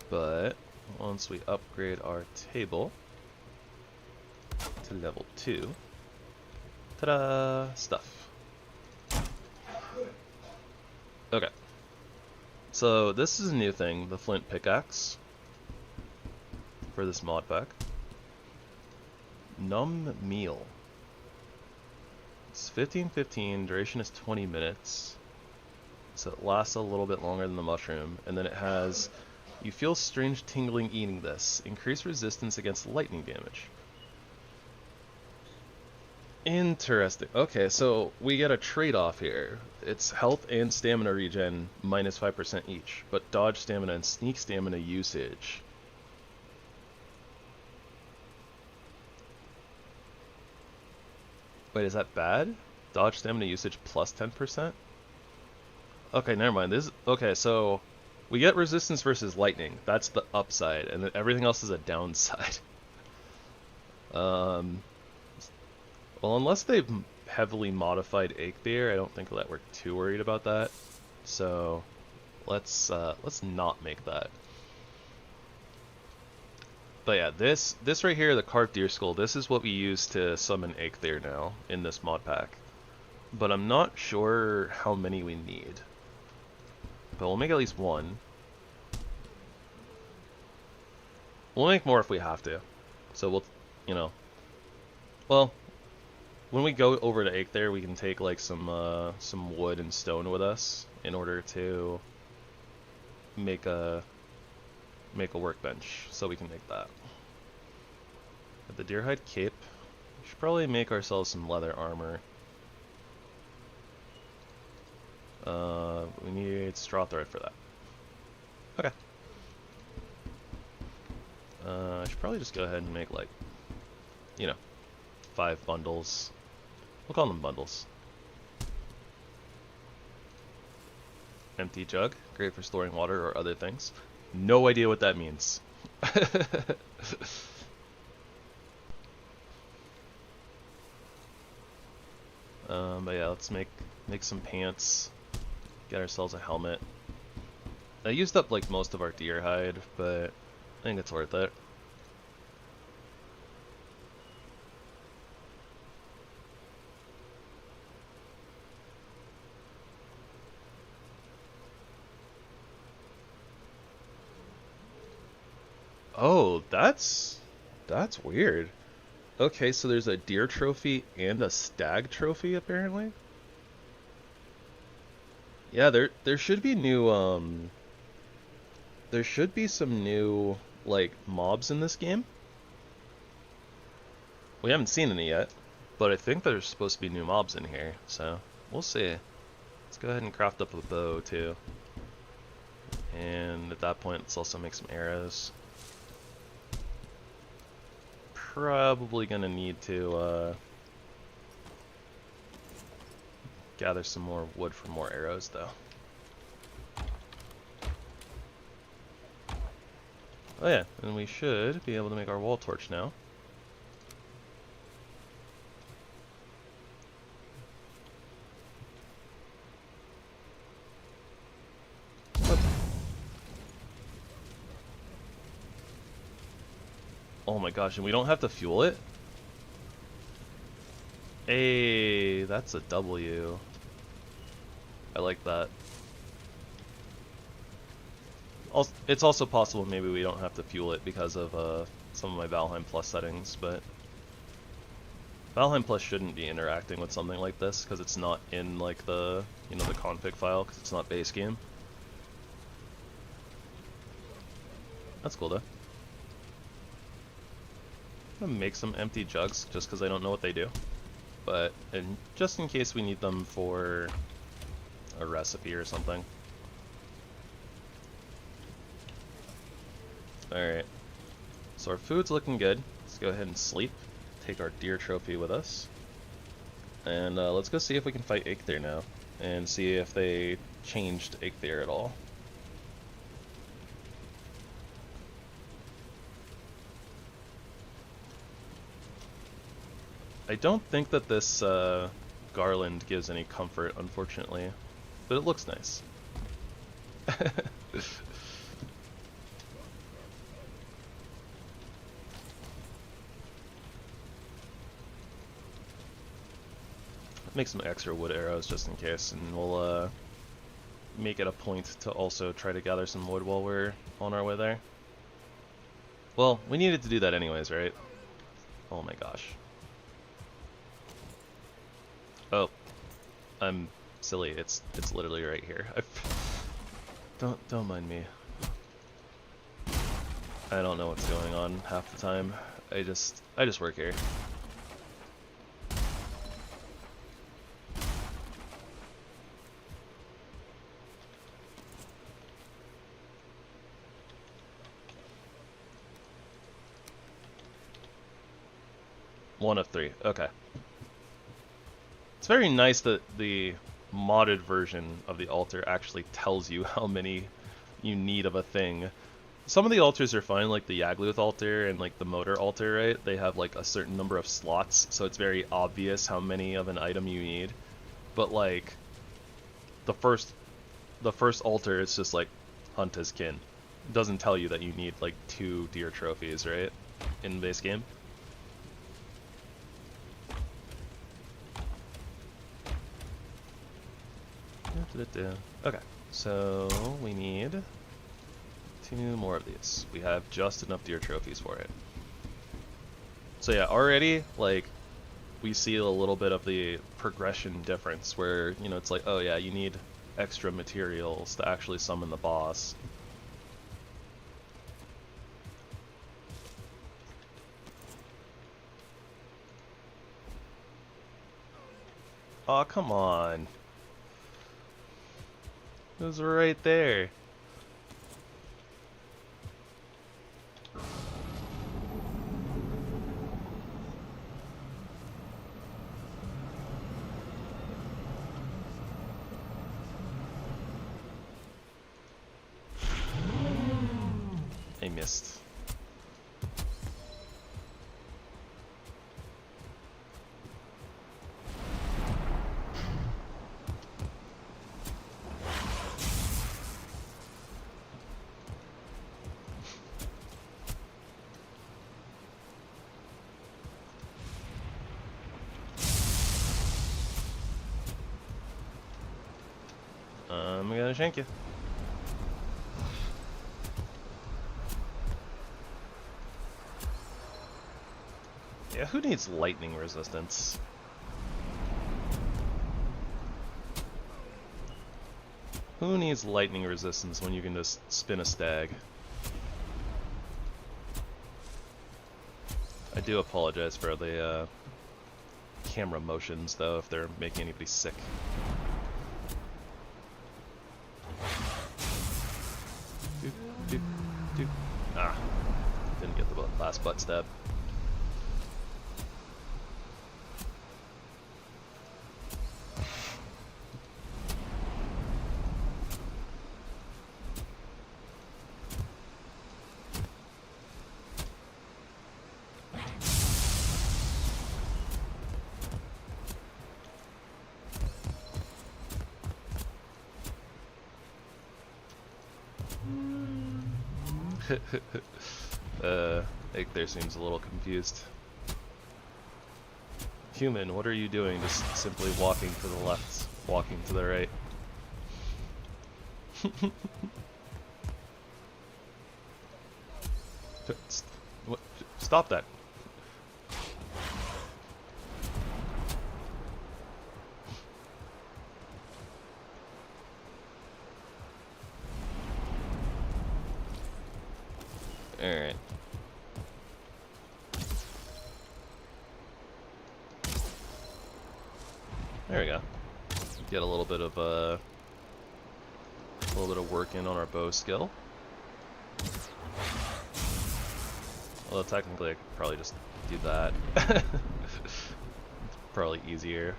But once we upgrade our table to level 2, ta-da! Stuff. Okay. So this is a new thing, the flint pickaxe for this mod pack. Numb meal. It's 15:15, duration is 20 minutes. So it lasts a little bit longer than the mushroom, and then it has, you feel strange tingling eating this. Increase resistance against lightning damage. Interesting. Okay, so we get a trade-off here. It's health and stamina regen minus 5% each, but dodge stamina and sneak stamina usage. Wait, is that bad? Dodge stamina usage plus 10%? Okay, never mind. This okay, so we get resistance versus lightning. That's the upside, and then everything else is a downside. Well, unless they've heavily modified Aether, I don't think that we're too worried about that. So let's not make that. But yeah, this right here, the carved deer skull, this is what we use to summon Aether now in this mod pack. But I'm not sure how many we need. But we'll make at least one. We'll make more if we have to. So we'll, you know, well, when we go over to Aether, we can take like some wood and stone with us in order to make a workbench, so we can make that. With the deer hide cape, we should probably make ourselves some leather armor. We need straw thread for that. Okay. should probably just go ahead and make like, you know, 5 bundles. We'll call them bundles. Empty jug, great for storing water or other things. No idea what that means. But yeah, let's make some pants, get ourselves a helmet. I used up like most of our deer hide, but I think it's worth it. Oh, that's weird. Okay, so there's a deer trophy and a stag trophy apparently. Yeah, there should be new there should be some new like mobs in this game. We haven't seen any yet, but I think there's supposed to be new mobs in here, so we'll see. Let's go ahead and craft up a bow too. And at that point, let's also make some arrows. Probably gonna need to gather some more wood for more arrows though. Oh yeah, and we should be able to make our wall torch now. Oh my gosh, and we don't have to fuel it? Hey, that's a W. I like that. It's also possible maybe we don't have to fuel it because of some of my Valheim Plus settings, but Valheim Plus shouldn't be interacting with something like this because it's not in like the, you know, the config file because it's not base game. That's cool though. I'm gonna make some empty jugs just because I don't know what they do, but just in case we need them for a recipe or something. Alright, so our food's looking good. Let's go ahead and sleep, take our deer trophy with us, and let's go see if we can fight Eikthyr now and see if they changed Eikthyr at all. I don't think that this garland gives any comfort, unfortunately, but it looks nice. Make some extra wood arrows just in case, and we'll make it a point to also try to gather some wood while we're on our way there. Well, we needed to do that anyways, right? Oh my gosh. Oh, I'm silly. It's literally right here. Don't mind me. I don't know what's going on half the time. I just work here. One of 3. Okay. It's very nice that the modded version of the altar actually tells you how many you need of a thing. Some of the altars are fine, like the Yagluth altar and like the motor altar, right? They have like a certain number of slots, so it's very obvious how many of an item you need. But like the first altar, it's just like hunt as kin. It doesn't tell you that you need like 2 deer trophies, right? In base game. Okay, so we need 2 more of these. We have just enough deer trophies for it. So yeah, already, like, we see a little bit of the progression difference where, you know, it's like, oh yeah, you need extra materials to actually summon the boss. Aw, come on. It was right there. missed. I'm gonna shank you. Yeah, who needs lightning resistance? Who needs lightning resistance when you can just spin a stag? I do apologize for the camera motions, though, if they're making anybody sick. Doop, doop, doop. Ah, didn't get the last butt stab. Egg there seems a little confused. Human, what are you doing? Just simply walking to the left, walking to the right. What? Stop that. Alright. There we go. Get a little bit of work in on our bow skill. Although technically I could probably just do that. It's probably easier.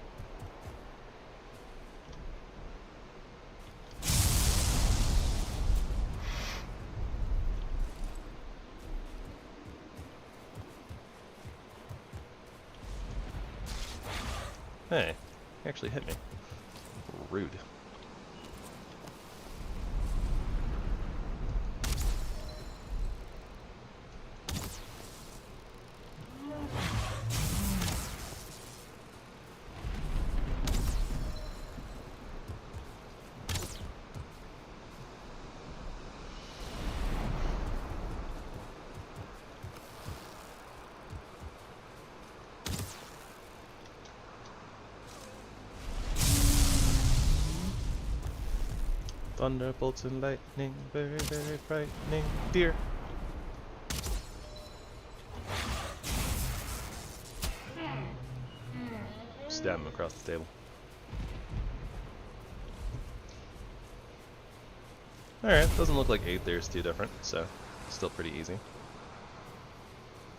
Hey, he actually hit me. Rude. Thunderbolts and lightning, very, very frightening. Deer. Stab him across the table. Alright, doesn't look like 8 there's too different, so still pretty easy.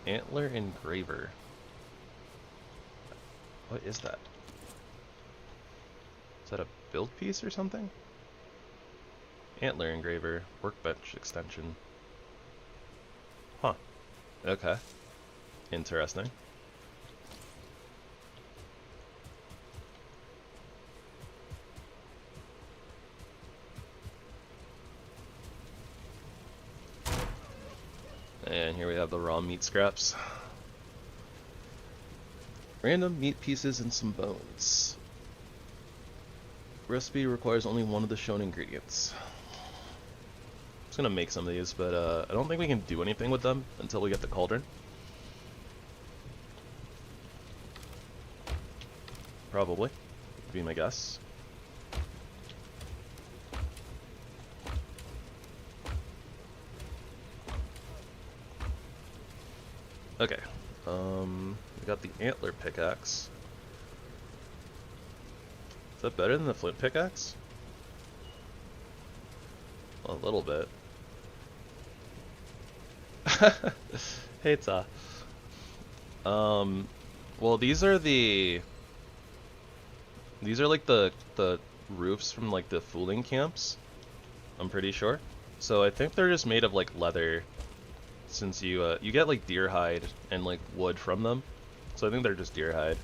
Antler engraver. What is that? Is that a build piece or something? Antler engraver, workbench extension. Huh. Okay. Interesting. And here we have the raw meat scraps. Random meat pieces and some bones. Recipe requires only one of the shown ingredients. I'm just gonna make some of these, but I don't think we can do anything with them until we get the cauldron. Probably, would be my guess. Okay, we got the antler pickaxe. Is that better than the flint pickaxe? A little bit. Hey, Ta. Well, these are like the roofs from like the fooling camps. I'm pretty sure. So I think they're just made of like leather since you you get like deer hide and like wood from them, so I think they're just deer hide.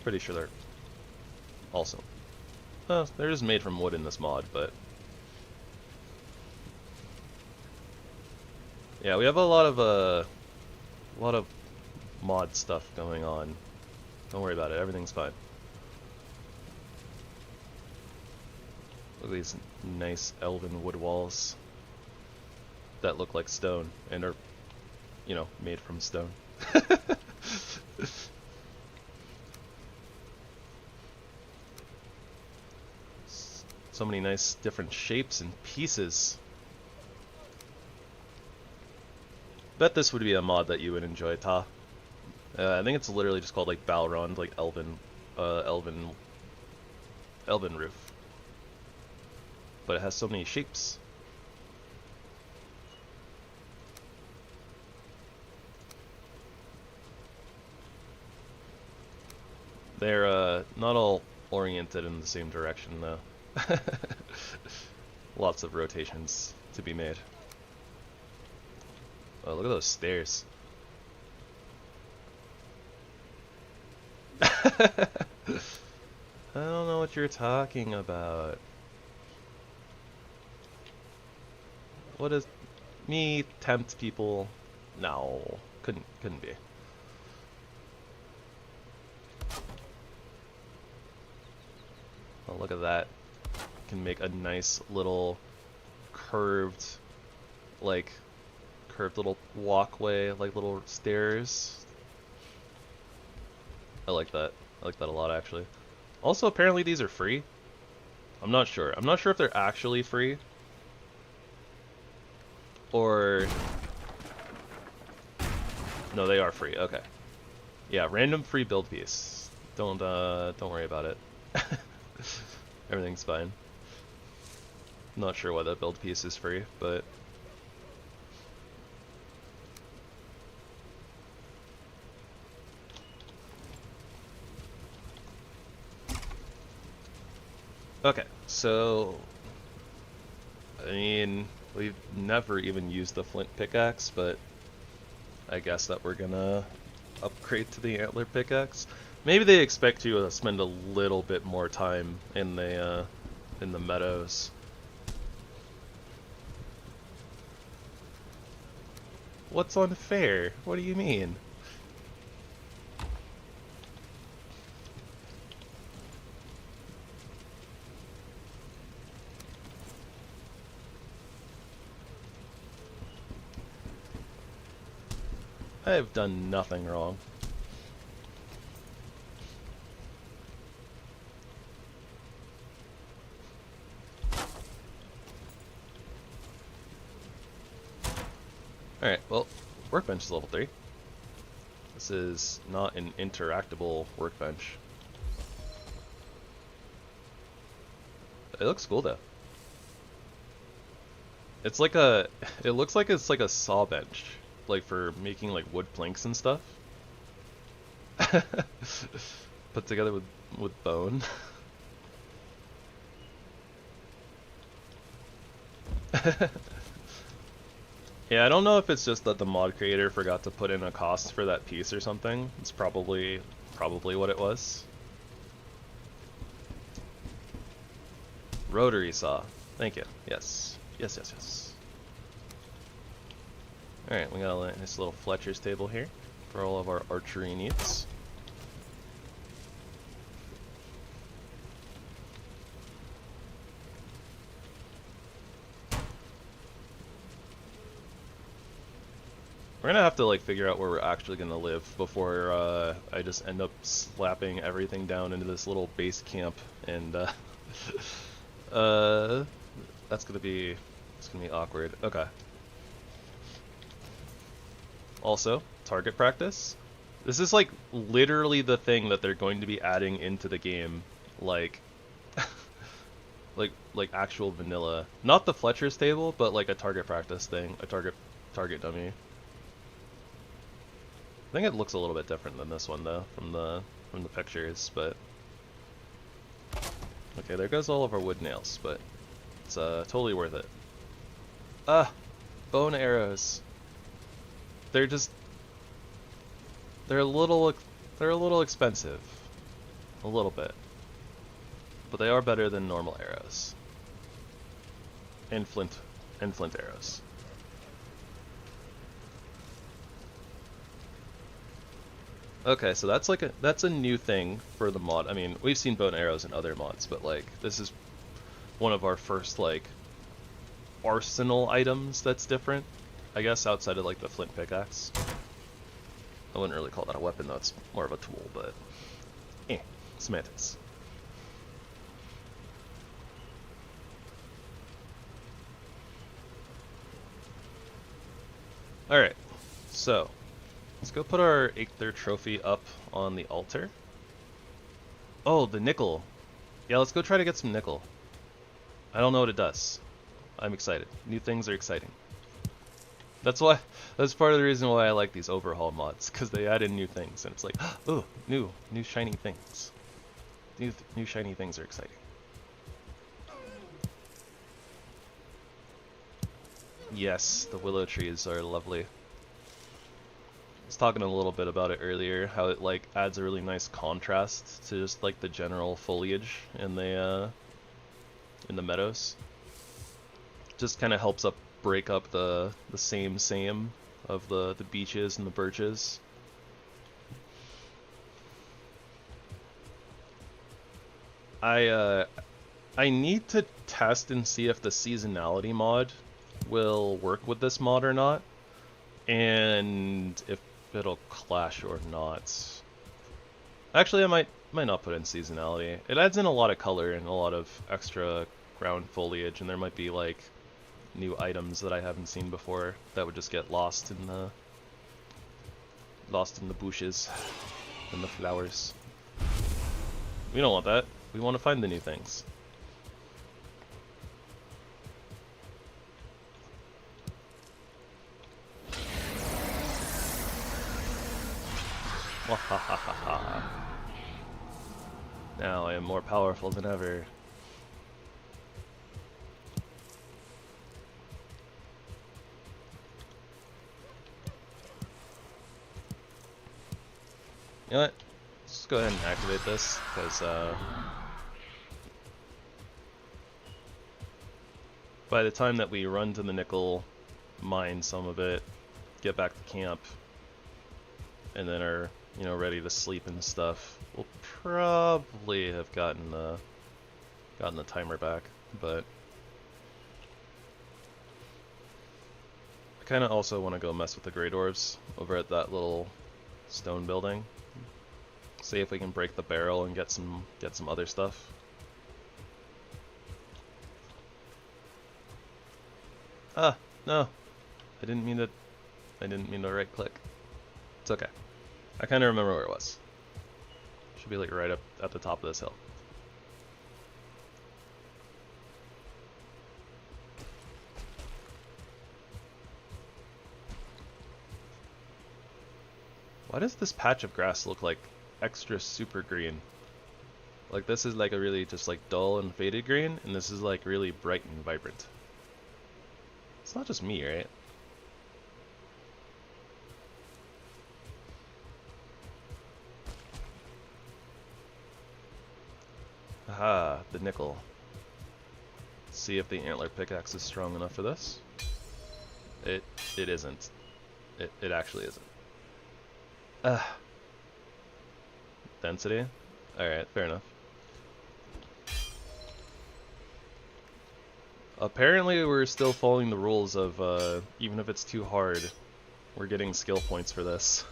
Pretty sure they're also, they're just made from wood in this mod, but yeah, we have a lot of mod stuff going on. Don't worry about it, everything's fine. Look at these nice elven wood walls that look like stone and are, you know, made from stone. So many nice different shapes and pieces. Bet this would be a mod that you would enjoy, Ta. I think it's literally just called like Balrond, like elven roof. But it has so many shapes. They're not all oriented in the same direction though. Lots of rotations to be made. Oh, look at those stairs. I don't know what you're talking about. What is me tempt people? No, couldn't be. Oh, look at that. Can make a nice little curved little walkway, like little stairs. I like that. I like that a lot, actually. Also, apparently these are free. I'm not sure. I'm not sure if they're actually free. Or... No, they are free. Okay. Yeah, random free build piece. Don't worry about it. Everything's fine. Not sure why that build piece is free, but... Okay, so... I mean, we've never even used the flint pickaxe, but I guess that we're gonna upgrade to the antler pickaxe. Maybe they expect you to spend a little bit more time in the meadows. What's unfair? What do you mean? I have done nothing wrong. Alright, well, workbench is level 3. This is not an interactable workbench. It looks cool though. It's like a... It looks like it's like a saw bench. Like for making like wood planks and stuff. Put together with bone. Yeah, I don't know if it's just that the mod creator forgot to put in a cost for that piece or something. It's probably what it was. Rotary saw. Thank you. Yes. Yes. Alright, we got a nice little Fletcher's table here for all of our archery needs. We're gonna have to like figure out where we're actually gonna live before I just end up slapping everything down into this little base camp, and that's gonna be awkward. Okay. Also, target practice. This is like literally the thing that they're going to be adding into the game, like like actual vanilla. Not the Fletcher's table, but like a target practice thing, a target dummy. I think it looks a little bit different than this one though, from the pictures, but okay, there goes all of our wood nails, but it's totally worth it. Bone arrows. They're just they're a little expensive. A little bit. But they are better than normal arrows. And flint arrows. Okay, so that's a new thing for the mod. I mean, we've seen bone arrows in other mods, but like this is one of our first like arsenal items that's different, I guess, outside of like the flint pickaxe. I wouldn't really call that a weapon though, it's more of a tool, but semantics. Alright, so let's go put our Aether trophy up on the altar. Oh, the nickel. Yeah, let's go try to get some nickel. I don't know what it does. I'm excited. New things are exciting. That's part of the reason why I like these overhaul mods, because they add in new things, and it's like, oh, new shiny things. New shiny things are exciting. Yes, the willow trees are lovely. I was talking a little bit about it earlier, how it like adds a really nice contrast to just like the general foliage in the meadows. Just kind of helps break up the same of the beeches and the birches. I need to test and see if the seasonality mod will work with this mod or not, and if it'll clash or not. Actually, I might not put in seasonality. It adds in a lot of color and a lot of extra ground foliage, and there might be like new items that I haven't seen before that would just get lost in the bushes and the flowers. We don't want that. We want to find the new things. Wahahaha. Now I am more powerful than ever. You know what? Let's go ahead and activate this, because by the time that we run to the nickel, mine some of it, get back to camp, and then are, you know, ready to sleep and stuff, we'll probably have gotten the timer back. But I kind of also want to go mess with the Grey Dwarves over at that little stone building. See if we can break the barrel and get some other stuff. Ah, no. I didn't mean to right click. It's okay. I kind of remember where it was. Should be like right up at the top of this hill. Why does this patch of grass look like extra super green? Like this is like a really just like dull and faded green, and this is like really bright and vibrant. It's not just me, right? Aha, the nickel. Let's see if the antler pickaxe is strong enough for this. It isn't. It actually isn't. Density? Alright, fair enough. Apparently we're still following the rules of, even if it's too hard, we're getting skill points for this.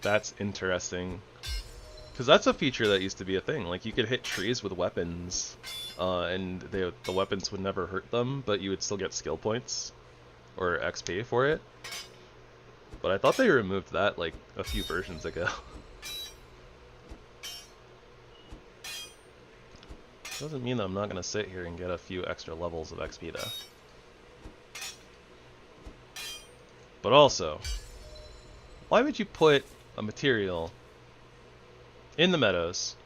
That's interesting. Because that's a feature that used to be a thing. Like, you could hit trees with weapons, and the weapons would never hurt them, but you would still get skill points, or XP for it. But I thought they removed that, like, a few versions ago. Doesn't mean that I'm not going to sit here and get a few extra levels of XP, though. But also, why would you put a material in the meadows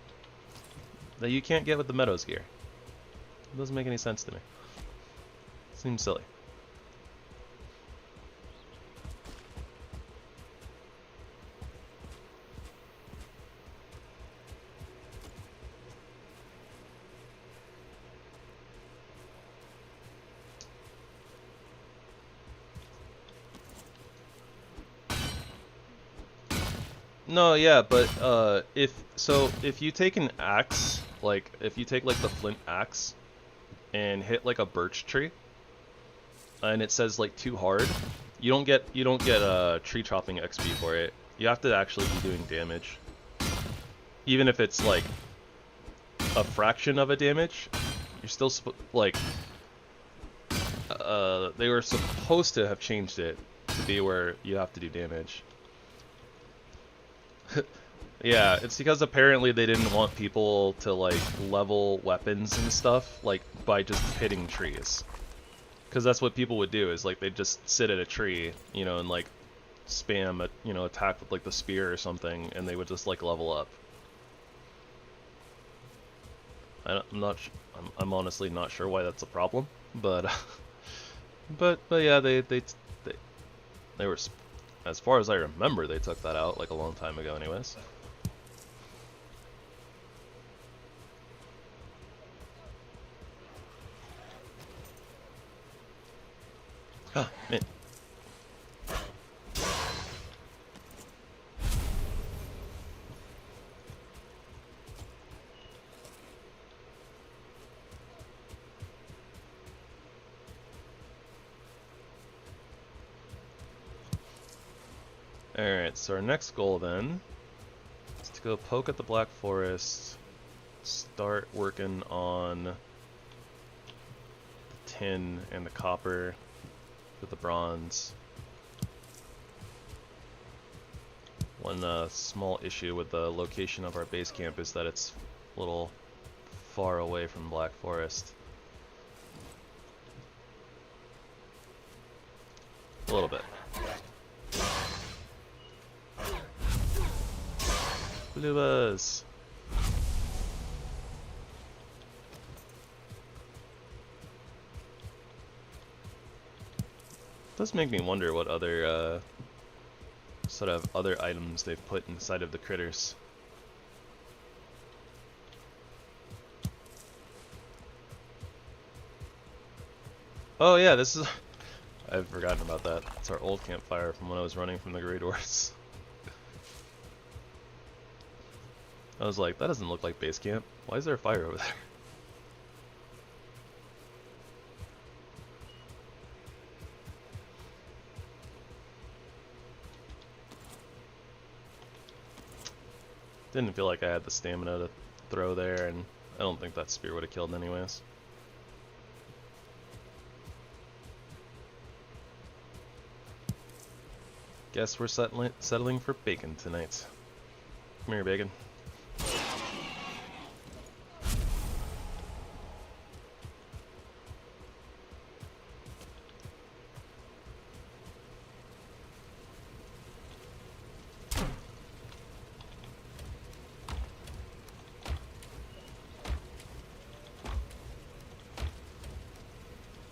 that you can't get with the meadows gear? It doesn't make any sense to me. Seems silly. No, yeah, but if you take an axe, like if you take like the flint axe and hit like a birch tree, and it says like too hard, you don't get tree chopping XP for it. You have to actually be doing damage, even if it's like a fraction of a damage. You're still like they were supposed to have changed it to be where you have to do damage. Yeah, it's because apparently they didn't want people to like level weapons and stuff like by just hitting trees. Because that's what people would do, is like they'd just sit at a tree, you know, and like spam a, you know, attack with like the spear or something, and they would just like level up. I'm honestly not sure why that's a problem, but but yeah, they were, as far as I remember, they took that out like a long time ago anyways. Ah, man. Alright, so our next goal then is to go poke at the Black Forest, start working on the tin and the copper with the bronze. One small issue with the location of our base camp is that it's a little far away from Black Forest. A little bit. Blue buzz. Does make me wonder what other sort of other items they've put inside of the critters. Oh yeah, this is I've forgotten about that. It's our old campfire from when I was running from the Grey Dwarfs. I was like, that doesn't look like base camp. Why is there a fire over there? Didn't feel like I had the stamina to throw there, and I don't think that spear would have killed anyways. Guess we're settling for bacon tonight. Come here, bacon.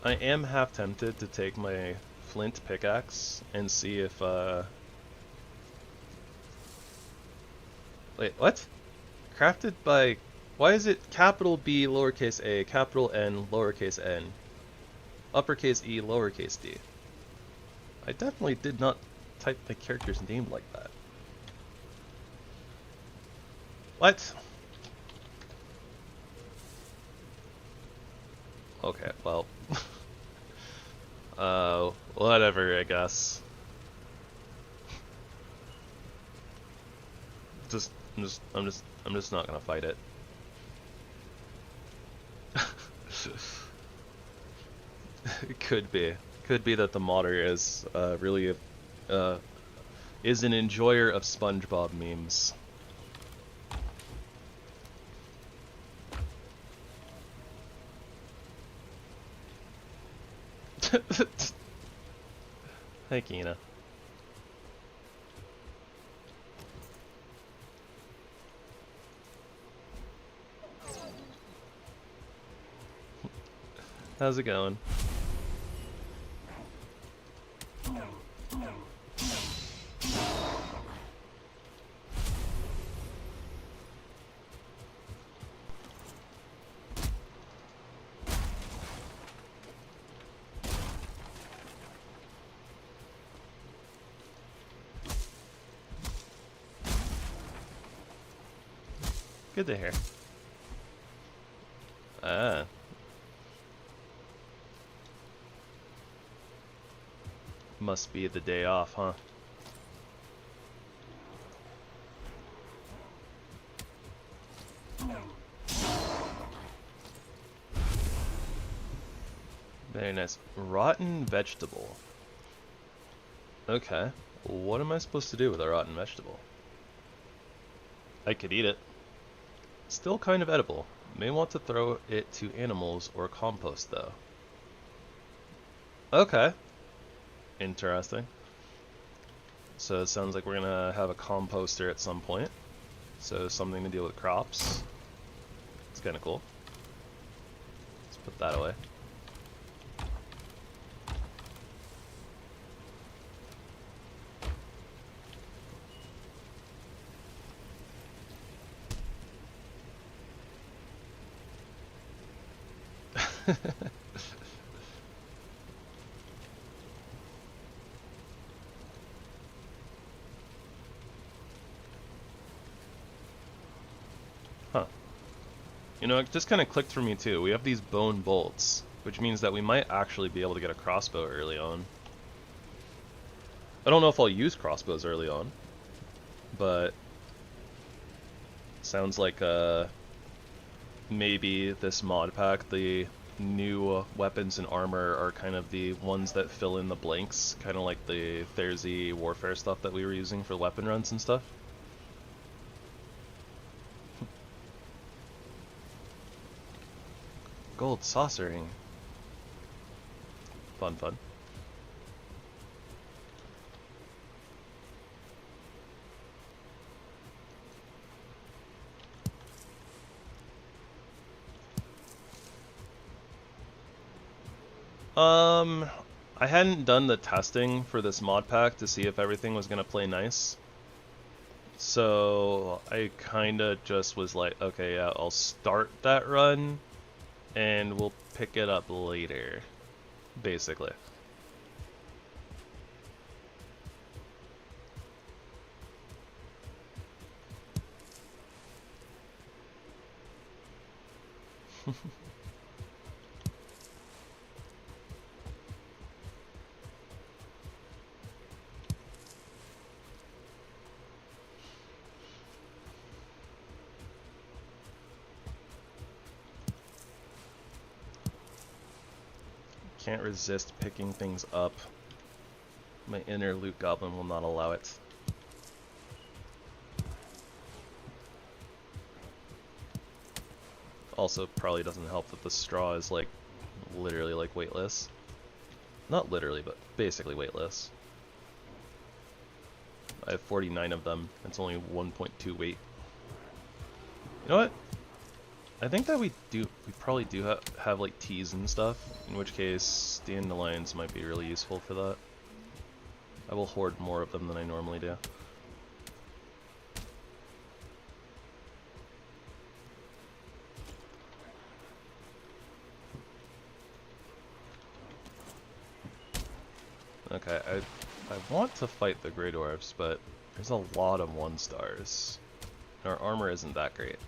I am half tempted to take my flint pickaxe and see if, wait, what? Crafted by... Why is it capital B, lowercase a, capital N, lowercase n, uppercase E, lowercase d? I definitely did not type the character's name like that. What? Okay, well... whatever, I guess. I'm just not gonna fight it. It could be that the modder is really is an enjoyer of SpongeBob memes. Hey, Kina. How's it going? Good to hear. Ah. Must be the day off, huh? Very nice. Rotten vegetable. Okay. What am I supposed to do with a rotten vegetable? I could eat it. Still kind of edible. May want to throw it to animals or compost though. Okay. Interesting. So it sounds like we're gonna have a composter at some point. So something to deal with crops. It's kinda cool. Let's put that away. Huh. You know, it just kind of clicked for me too. We have these bone bolts, which means that we might actually be able to get a crossbow early on. I don't know if I'll use crossbows early on, but sounds like maybe this mod pack, the new weapons and armor are kind of the ones that fill in the blanks, kind of like the Thiersy warfare stuff that we were using for weapon runs and stuff. Gold saucer ring. Fun, fun. I hadn't done the testing for this mod pack to see if everything was gonna play nice. So I kinda just was like, okay, yeah, I'll start that run and we'll pick it up later, basically. Can't resist picking things up. My inner loot goblin will not allow it. Also, probably doesn't help that the straw is like literally like weightless. Not literally, but basically weightless. I have 49 of them. It's only 1.2 weight. You know what? I think that we probably do have like teas and stuff, in which case dandelions might be really useful for that. I will hoard more of them than I normally do. Okay, I want to fight the Grey Dwarfs, but there's a lot of 1-stars. Our armor isn't that great.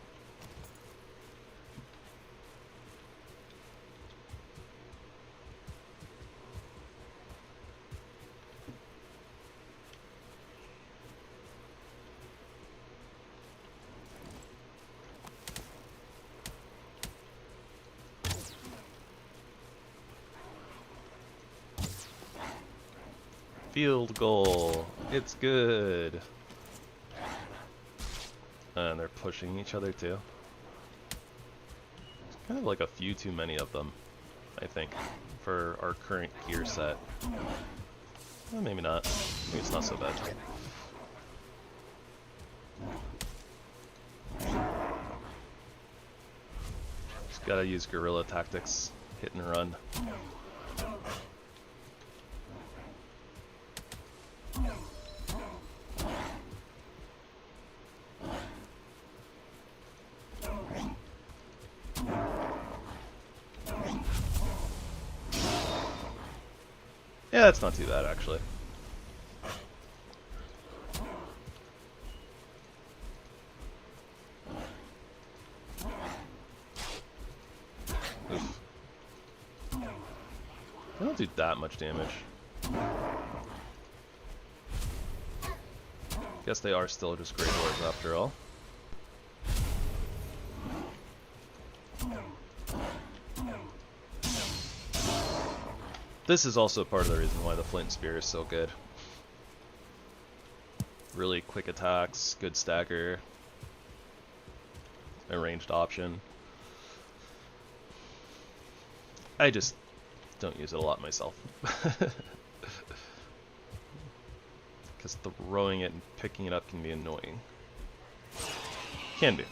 Field goal. It's good. And they're pushing each other too. It's kind of like a few too many of them, I think, for our current gear set. Well, maybe not. Maybe it's not so bad. Just gotta use guerrilla tactics. hit and run. Yeah, that's not too bad actually. Oof. They don't do that much damage. Guess they are still just great lords after all. This is also part of the reason why the Flint Spear is so good. Really quick attacks, good stagger, a ranged option. I just don't use it a lot myself. Because throwing it and picking it up can be annoying. Can be.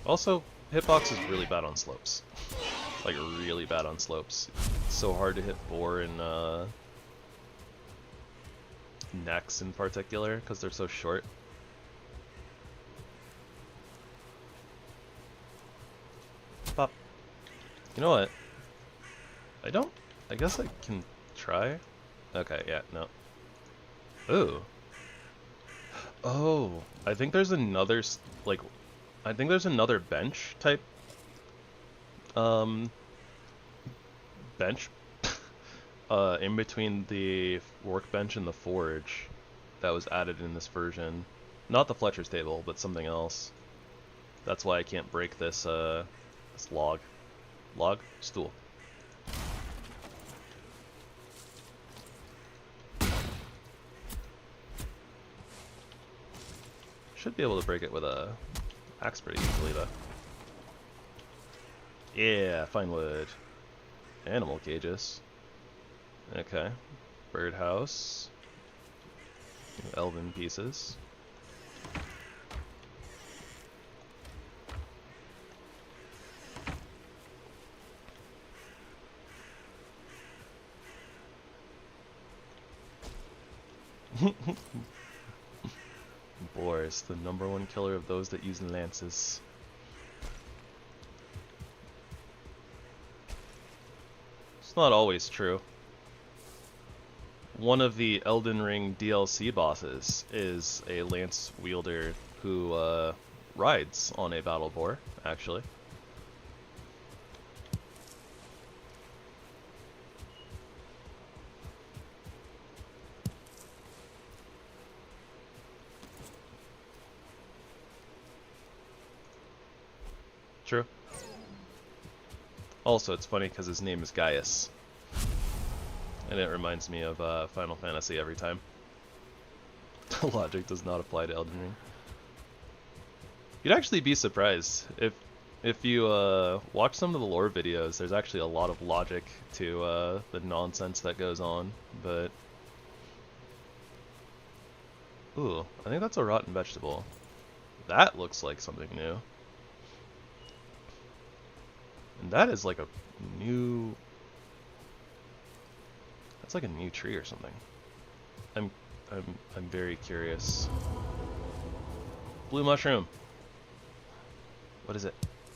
Also, hitbox is really bad on slopes. Like, really bad on slopes. It's so hard to hit boar and necks in particular, because they're so short. Pop. You know what? I guess I can try. Okay, yeah, no. Ooh. Oh, I think there's another, like, I think there's another bench type bench in between the workbench and the forge that was added in this version. Not the Fletcher's table, but something else. That's why I can't break this this log stool. Should be able to break it with a axe pretty easily though. Yeah, fine wood. Animal cages. Okay. Birdhouse. Elven pieces. Boars, the #1 killer of those that use lances. It's not always true. One of the Elden Ring DLC bosses is a lance wielder who rides on a battle boar, actually. True. Also, it's funny because his name is Gaius. And it reminds me of Final Fantasy every time. The logic does not apply to Elden Ring. You'd actually be surprised if you watch some of the lore videos. There's actually a lot of logic to the nonsense that goes on. But ooh, I think that's a rotten vegetable. That looks like something new. And that is like a new... That's like a new tree or something. I'm very curious. Blue mushroom. What is it?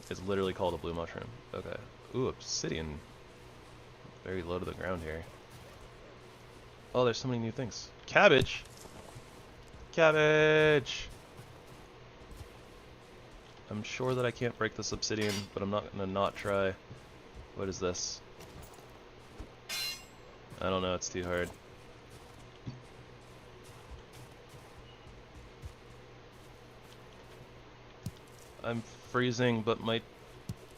It's literally called a blue mushroom. Okay. Ooh, obsidian. Very low to the ground here. Oh, there's so many new things. Cabbage! Cabbage! I'm sure that I can't break this obsidian, but I'm not gonna not try. What is this? I don't know, it's too hard. I'm freezing, but my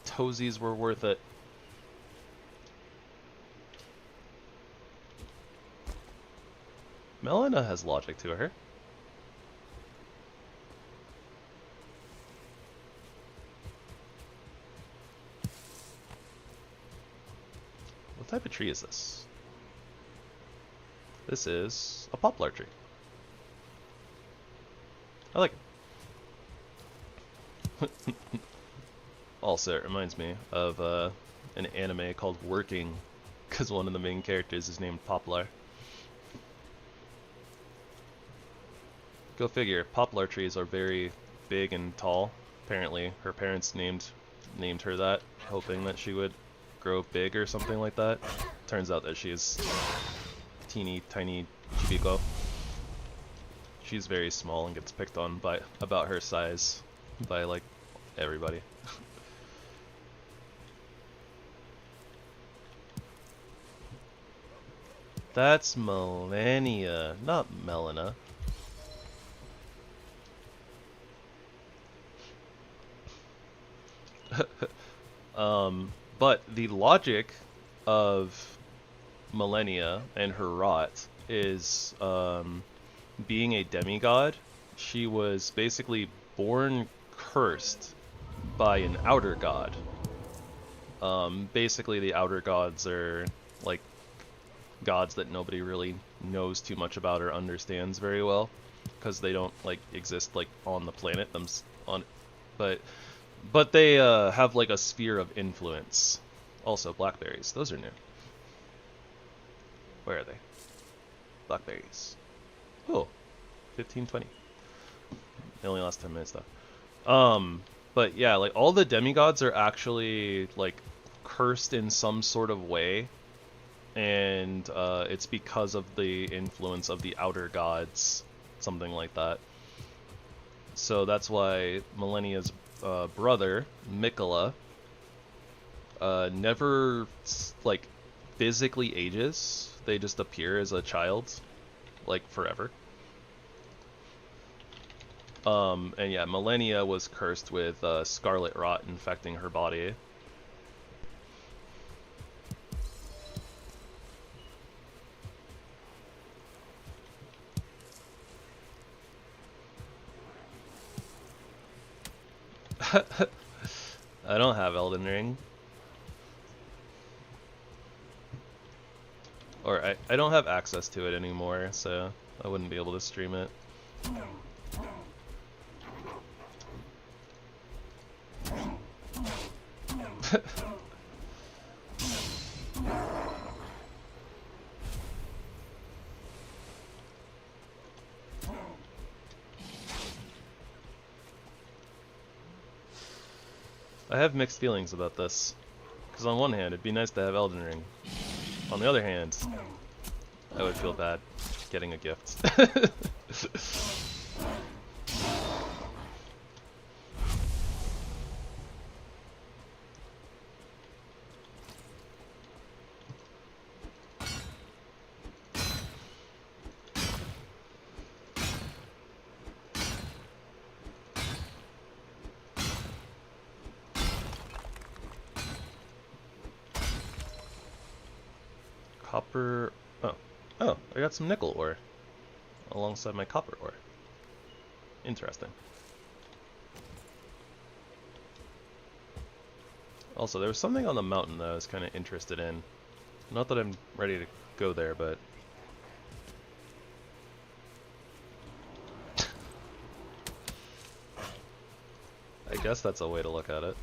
toesies were worth it. Melina has logic to her. What type of tree is this? This is a poplar tree. I like it. Also, it reminds me of an anime called Working, because one of the main characters is named Poplar. Go figure. Poplar trees are very big and tall. Apparently, her parents named her that, hoping that she would grow big or something like that. Turns out that she's teeny tiny Chibico. She's very small and gets picked on by about her size by like everybody. That's Millennia, not Melina. But the logic of Millennia and her rot is being a demigod. She was basically born cursed by an outer god. Basically the outer gods are like gods that nobody really knows too much about or understands very well, because they don't like exist like on the planet but they have like a sphere of influence. Also, blackberries, those are new. Where are they? Blackberries. Oh, 15-20. They only last 10 minutes though. But yeah, like all the demigods are actually like cursed in some sort of way, and it's because of the influence of the outer gods, something like that. So that's why Millennia's brother, Mikola, never like physically ages. They just appear as a child, like forever. And yeah, Millennia was cursed with scarlet rot infecting her body. I don't have Elden Ring. Or I don't have access to it anymore, so I wouldn't be able to stream it. I have mixed feelings about this, because on one hand it'd be nice to have Elden Ring. On the other hand, I would feel bad getting a gift. Copper... Oh, I got some nickel ore alongside my copper ore. Interesting. Also, there was something on the mountain that I was kind of interested in. Not that I'm ready to go there, but... I guess that's a way to look at it.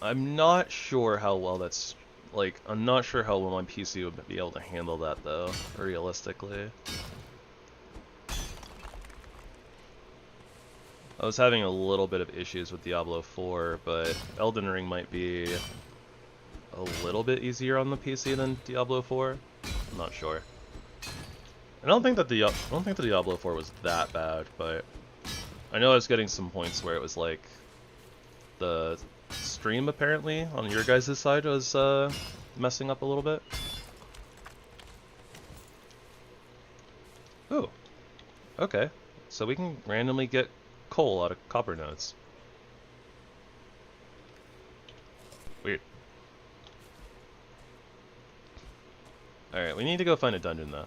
I'm not sure how well that's, like, I'm not sure how well my PC would be able to handle that, though, realistically. I was having a little bit of issues with Diablo 4, but Elden Ring might be a little bit easier on the PC than Diablo 4. I'm not sure. I don't think that the Diablo 4 was that bad, but I know I was getting some points where it was like the stream apparently on your guys' side was messing up a little bit. Ooh. Okay. So we can randomly get coal out of copper nodes. Weird. Alright, we need to go find a dungeon though.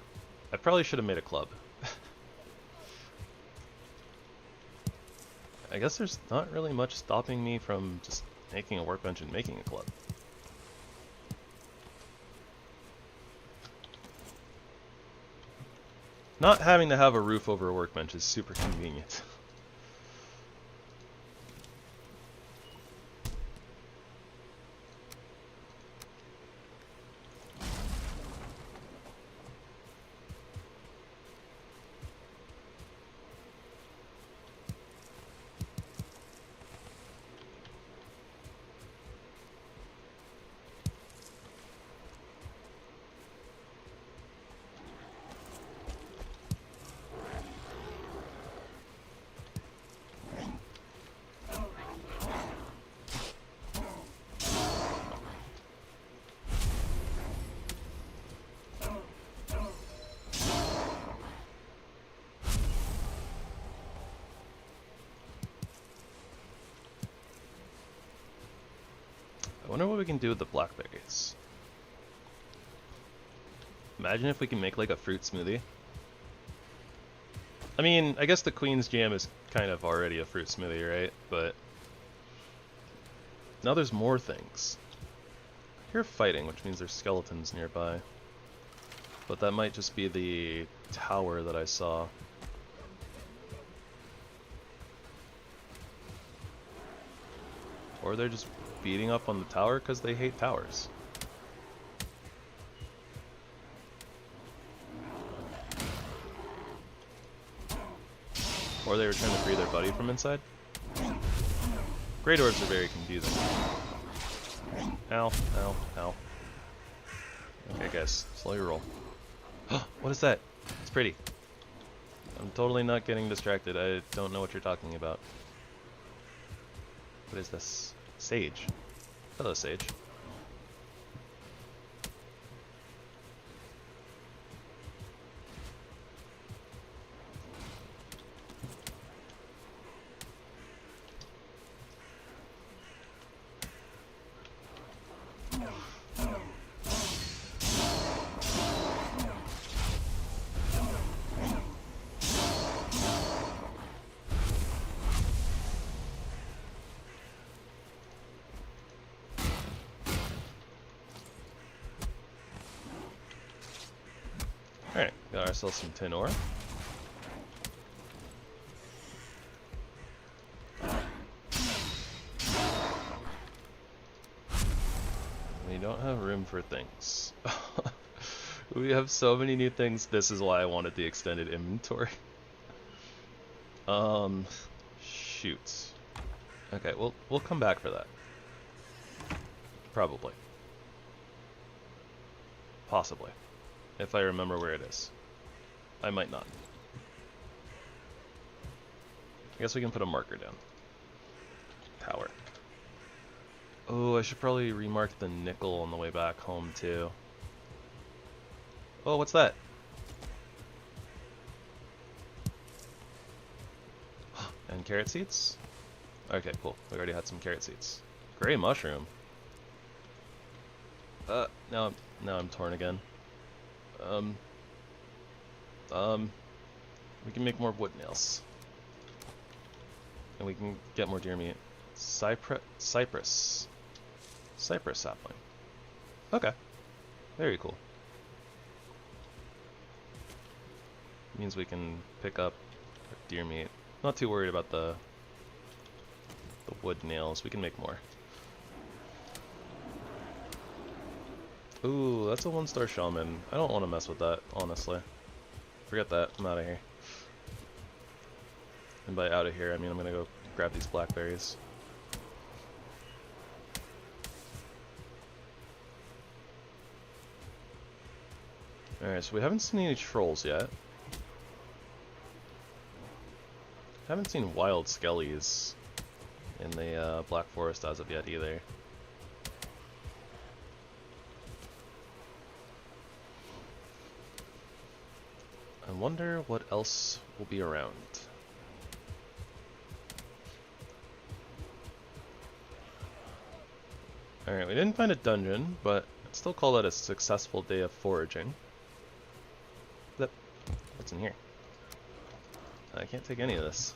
I probably should have made a club. I guess there's not really much stopping me from just making a workbench and making a club. Not having to have a roof over a workbench is super convenient. I wonder what we can do with the blackberries. Imagine if we can make like a fruit smoothie. I mean, I guess the Queen's Jam is kind of already a fruit smoothie, right? But now there's more things. I hear fighting, which means there's skeletons nearby. But that might just be the tower that I saw. Or they're just beating up on the tower because they hate towers. Or they were trying to free their buddy from inside. Great orbs are very confusing. Ow, ow, ow. Okay guys, slow your roll. What is that? It's pretty. I'm totally not getting distracted. I don't know what you're talking about. What is this? Sage. Hello, Sage. Alright, got ourselves some tin ore. We don't have room for things. We have so many new things. This is why I wanted the extended inventory. Shoot. Okay, we'll come back for that. Probably. Possibly. If I remember where it is. I might not. I guess we can put a marker down. Power. Oh, I should probably remark the nickel on the way back home too. Oh, what's that? And carrot seeds? Okay, cool. We already had some carrot seeds. Gray mushroom. Now I'm torn again. We can make more wood nails. And we can get more deer meat. Cypress sapling. Okay. Very cool. Means we can pick up deer meat. Not too worried about the wood nails. We can make more. Ooh, that's a 1-star shaman. I don't want to mess with that, honestly. Forget that. I'm out of here. And by out of here, I mean I'm gonna go grab these blackberries. Alright, so we haven't seen any trolls yet. Haven't seen wild skellies in the Black Forest as of yet either. I wonder what else will be around. Alright, we didn't find a dungeon, but I'd still call that a successful day of foraging. What's in here? I can't take any of this.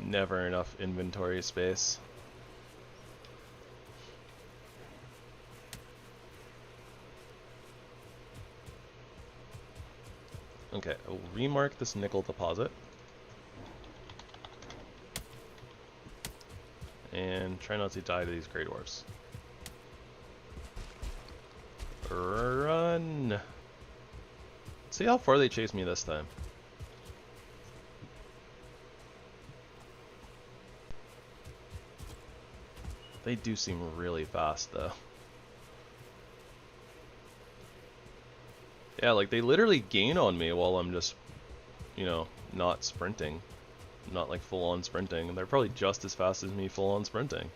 Never enough inventory space. Okay, I'll remark this nickel deposit. And try not to die to these Grey Dwarfs. Run! Let's see how far they chase me this time. They do seem really fast though. Yeah, like they literally gain on me while I'm just, you know, not sprinting. Not like full on sprinting. They're probably just as fast as me full on sprinting.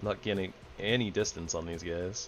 Not getting any distance on these guys.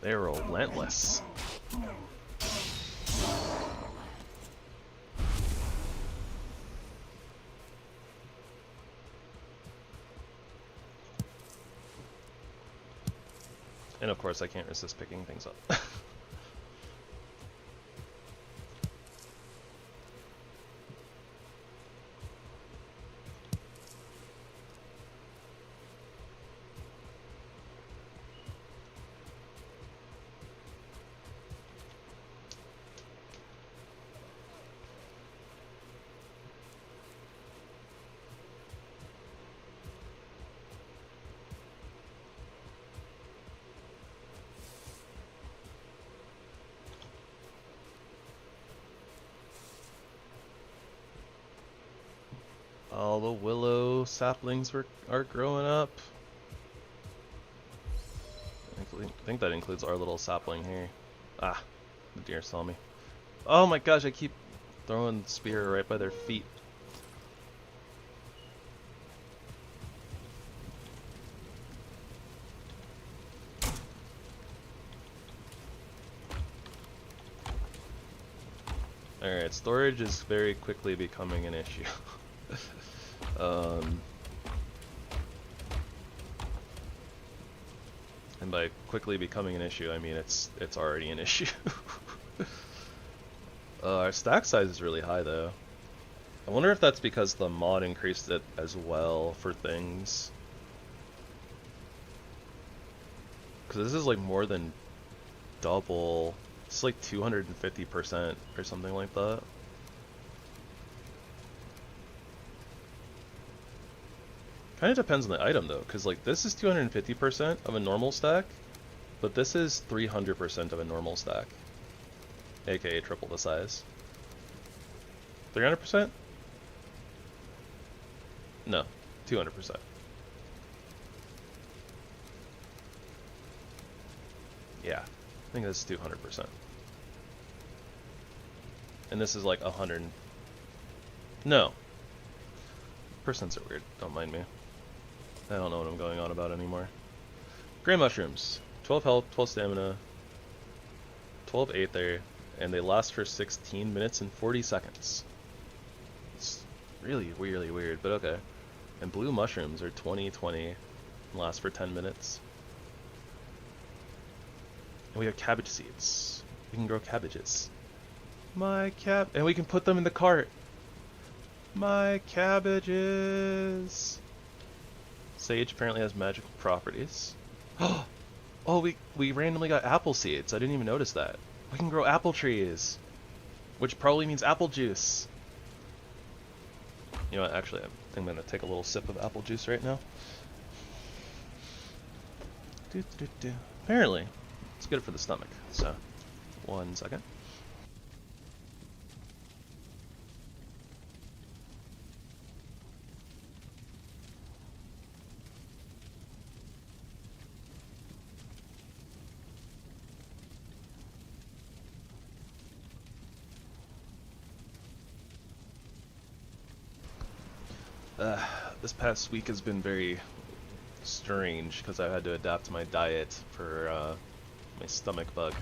They're relentless. And of course I can't resist picking things up. All the willow saplings are growing up. I think that includes our little sapling here. Ah, the deer saw me. Oh my gosh, I keep throwing the spear right by their feet. Alright, storage is very quickly becoming an issue. And by quickly becoming an issue, I mean it's already an issue. Our stack size is really high though. I wonder if that's because the mod increased it as well for things. Because this is like more than double. It's like 250% or something like that. Kind of depends on the item though, because like this is 250% of a normal stack, but this is 300% of a normal stack, aka triple the size. 300%? No, 200%. Yeah, I think this is 200%. And this is like 100. No. Percents are weird, don't mind me. I don't know what I'm going on about anymore. Gray mushrooms. 12 health, 12 stamina, 12 aether, and they last for 16 minutes and 40 seconds. It's really weirdly weird, but okay. And blue mushrooms are 20, and last for 10 minutes. And we have cabbage seeds. We can grow cabbages. And we can put them in the cart. My cabbages. Sage apparently has magical properties. Oh, we randomly got apple seeds. I didn't even notice that. We can grow apple trees, which probably means apple juice. You know what? Actually, I think I'm gonna take a little sip of apple juice right now. Apparently, it's good for the stomach. So, 1 second. This past week has been very strange because I've had to adapt my diet for my stomach bug.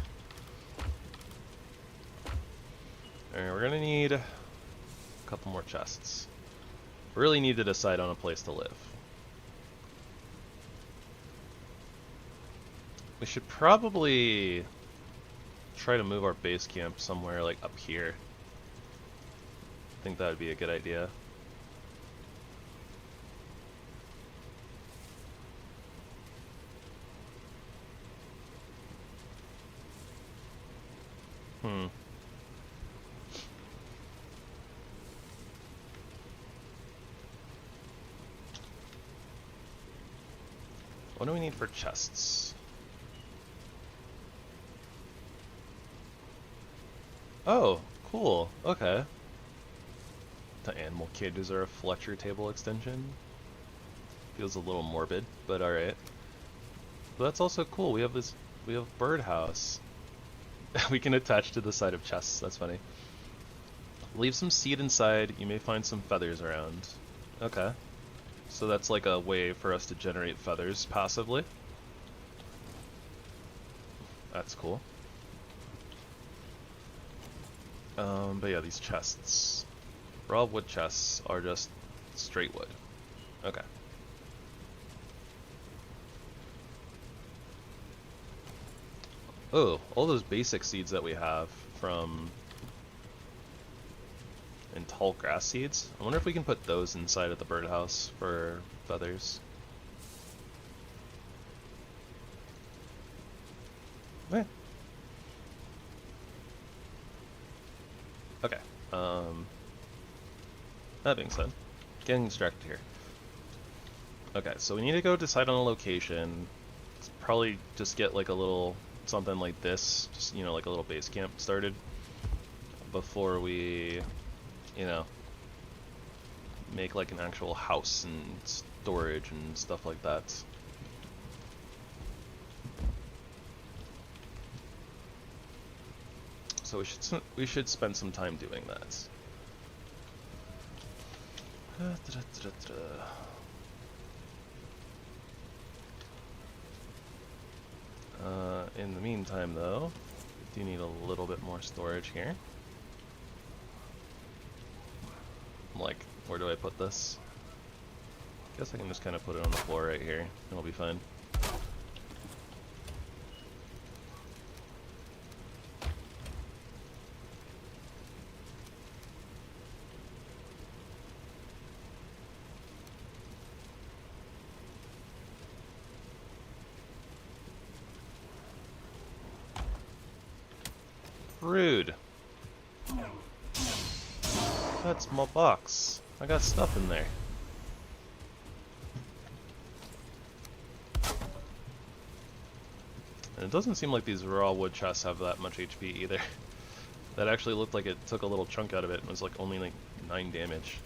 Alright, we're gonna need a couple more chests. Really need to decide on a place to live. We should probably try to move our base camp somewhere like up here. I think that would be a good idea. What do we need for chests? Oh, cool. Okay. The animal cages are a Fletcher table extension. Feels a little morbid, but alright. But that's also cool. We have birdhouse. We can attach to the side of chests. That's funny. Leave some seed inside. You may find some feathers around. Okay. So that's like a way for us to generate feathers passively. That's cool. But yeah, these chests. Raw wood chests are just straight wood. Okay. Oh, all those basic seeds that we have from... and tall grass seeds. I wonder if we can put those inside of the birdhouse for feathers. Okay. Okay. That being said, getting distracted here. Okay, so we need to go decide on a location. Let's probably just get like a little something like this, just, you know, like a little base camp started before we, you know, make like an actual house and storage and stuff like that. So we should spend some time doing that. In the meantime, though, we do need a little bit more storage here. Like, where do I put this? Guess I can just kind of put it on the floor right here. It'll be fine. Rude. That's my box. I got stuff in there. And it doesn't seem like these raw wood chests have that much HP either. That actually looked like it took a little chunk out of it and was like only like 9 damage.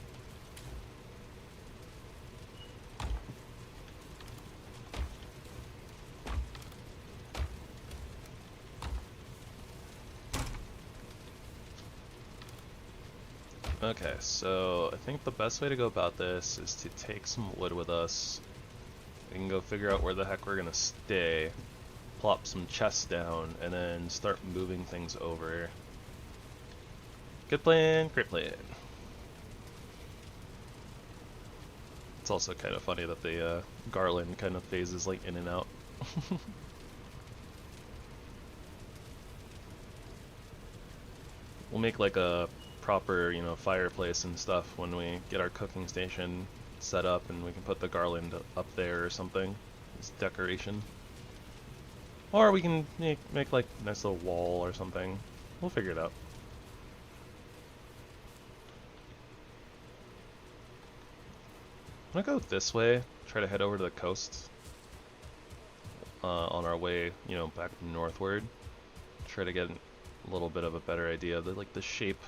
Okay, so I think the best way to go about this is to take some wood with us. We can go figure out where the heck we're gonna stay, plop some chests down, and then start moving things over. Good plan, great plan. It's also kind of funny that the garland kind of phases like in and out. We'll make like a proper, you know, fireplace and stuff when we get our cooking station set up, and we can put the garland up there or something as decoration. Or we can make like a nice little wall or something. We'll figure it out. I'm gonna go this way, try to head over to the coast on our way, you know, back northward. Try to get a little bit of a better idea of like the shape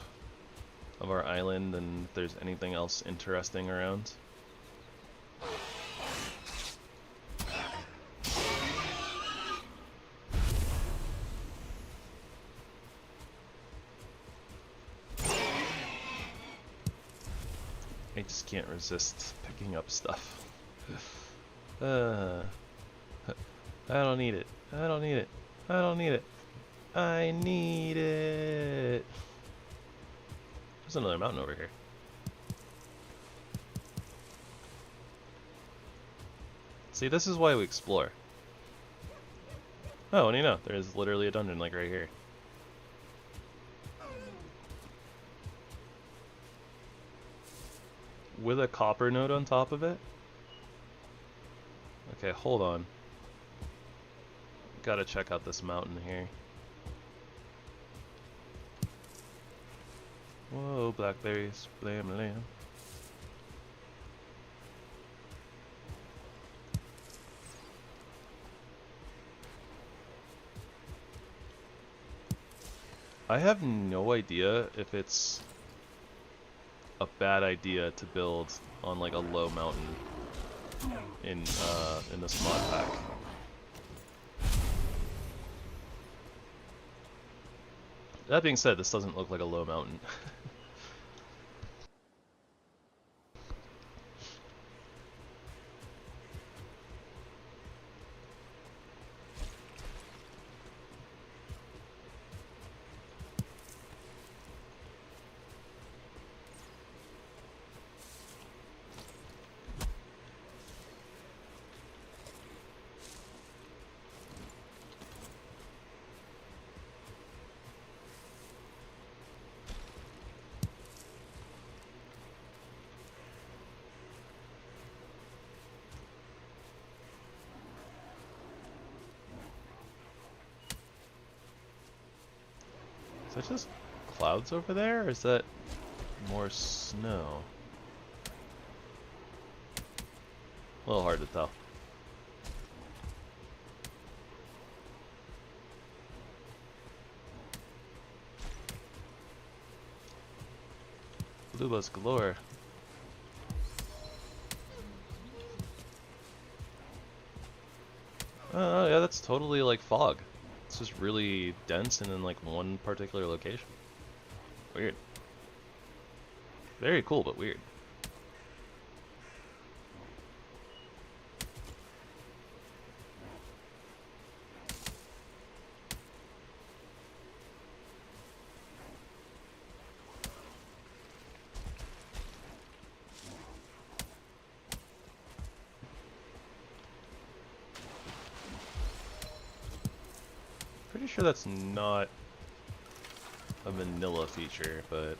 of our island and if there's anything else interesting around. I just can't resist picking up stuff. I don't need it. I don't need it. I don't need it. I need it. There's another mountain over here. See, this is why we explore. Oh, what do you know? There's literally a dungeon like right here. With a copper node on top of it? Okay, hold on. Gotta check out this mountain here. Whoa, blackberries, blam blam. I have no idea if it's a bad idea to build on like a low mountain in this mod pack. That being said, this doesn't look like a low mountain. Is that just clouds over there, or is that more snow? A little hard to tell. Blue bus galore. Oh yeah, that's totally like fog. It's just really dense and in like one particular location. Weird. Very cool, but weird. Pretty sure that's not a vanilla feature, but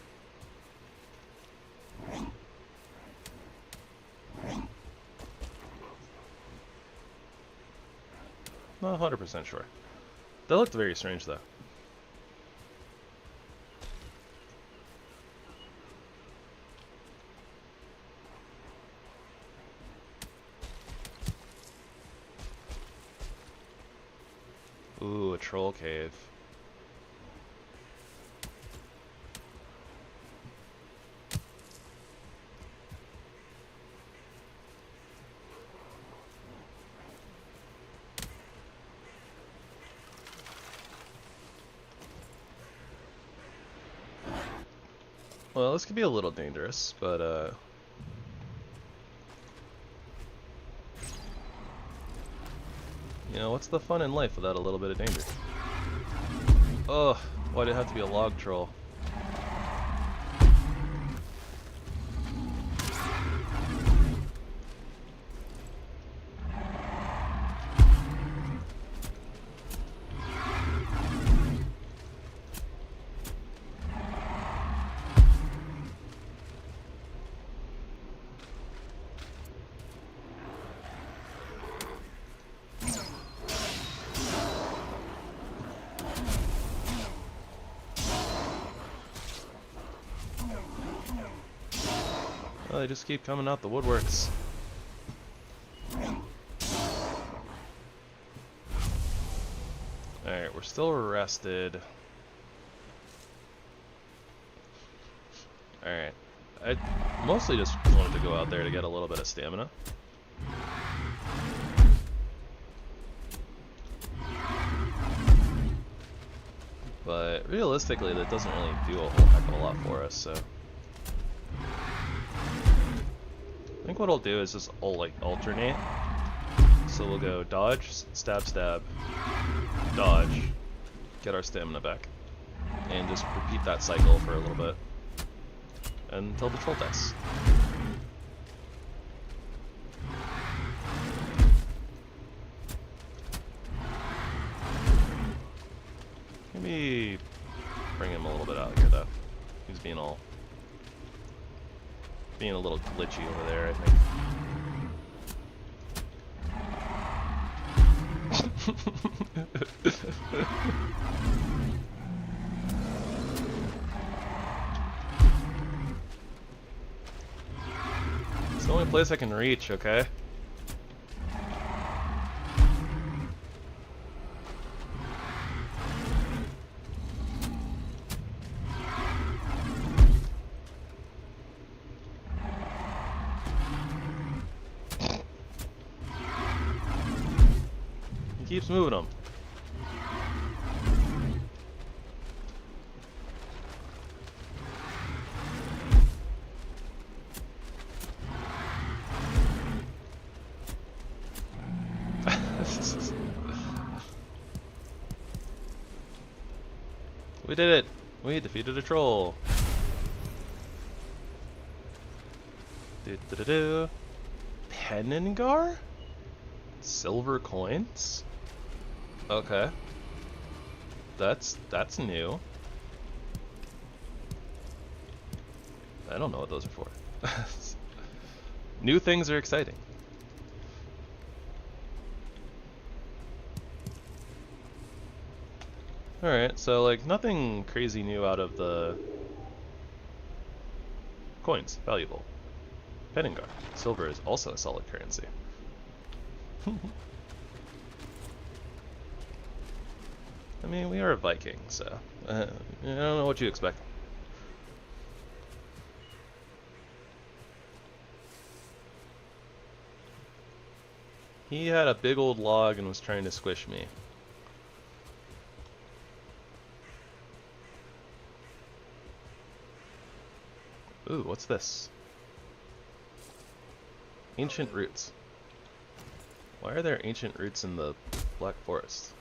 not 100% sure. That looked very strange though. Ooh, a troll cave. Well, this could be a little dangerous, but you know, what's the fun in life without a little bit of danger? Ugh, why'd it have to be a log troll? Oh, they just keep coming out the woodworks. Alright, we're still rested. Alright. I mostly just wanted to go out there to get a little bit of stamina. But realistically, that doesn't really do a whole heck of a lot for us, so. what I'll do is just alternate. So we'll go dodge, stab, stab, dodge, get our stamina back, and just repeat that cycle for a little bit until the troll dies. Maybe bring him a little bit out here though. He's being a little glitchy over there, I think. It's the only place I can reach, okay? He keeps moving them. We did it! We defeated a troll! Penningar? Silver coins? Okay. That's new. I don't know what those are for. New things are exciting. Alright, so like nothing crazy new out of the coins. Valuable. Penningar. Silver is also a solid currency. I mean, we are a Viking, so I don't know what you expect. He had a big old log and was trying to squish me. Ooh, what's this? Ancient roots. Why are there ancient roots in the Black Forest?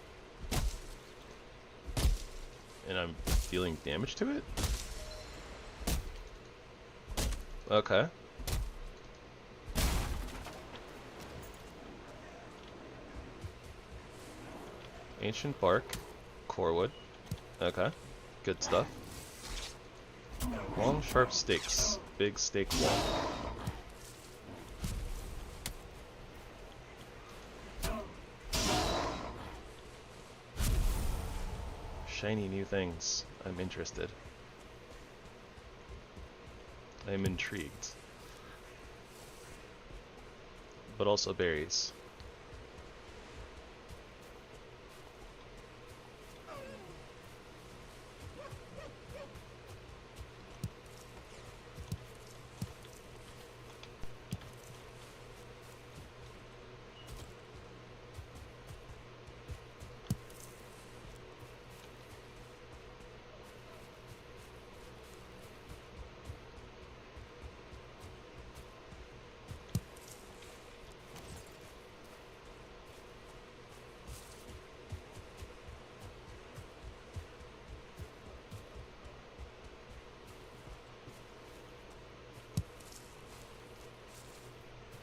And I'm dealing damage to it? Okay. Ancient bark. Corewood. Okay. Good stuff. Long sharp stakes. Big stake wall. Shiny new things. I'm interested. I'm intrigued. But also berries.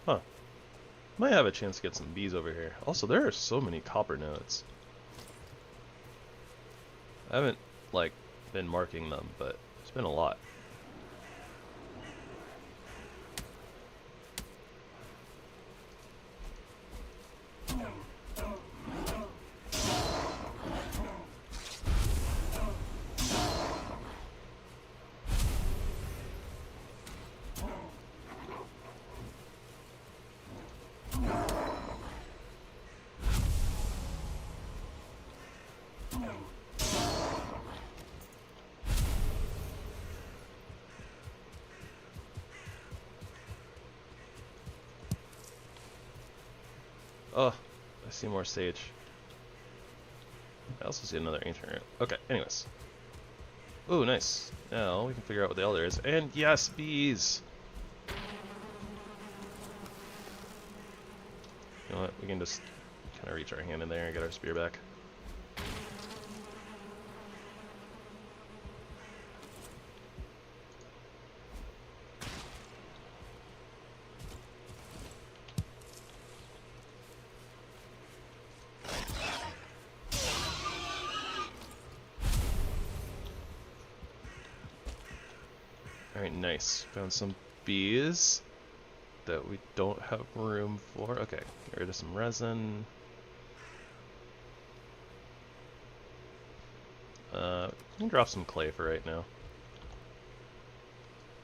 Huh. Might have a chance to get some bees over here. Also, there are so many copper nodes. I haven't, like, been marking them, but it's been a lot. Oh, I see more sage. I also see another ancient root. Okay, anyways. Ooh, nice. Now we can figure out what the elder is. And yes, bees! You know what? We can just kind of reach our hand in there and get our spear back. Alright, nice. Found some bees that we don't have room for. Okay, get rid of some resin. We can drop some clay for right now.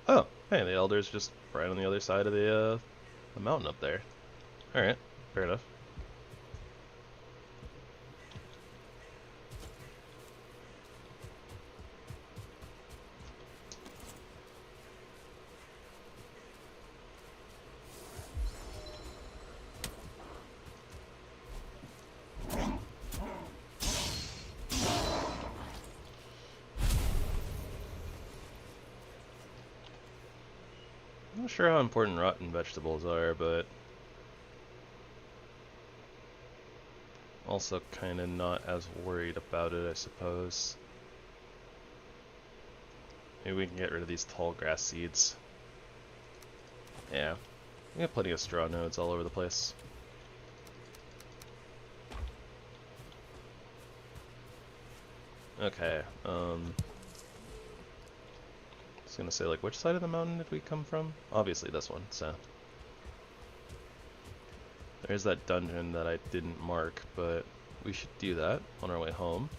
Oh, hey, the elder's just right on the other side of the mountain up there. Alright, fair enough. I'm not sure how important rotten vegetables are, but also kind of not as worried about it, I suppose. Maybe we can get rid of these tall grass seeds. Yeah, we have plenty of straw nodes all over the place. Okay, I was gonna say, like, which side of the mountain did we come from? Obviously this one, so. There's that dungeon that I didn't mark, but we should do that on our way home.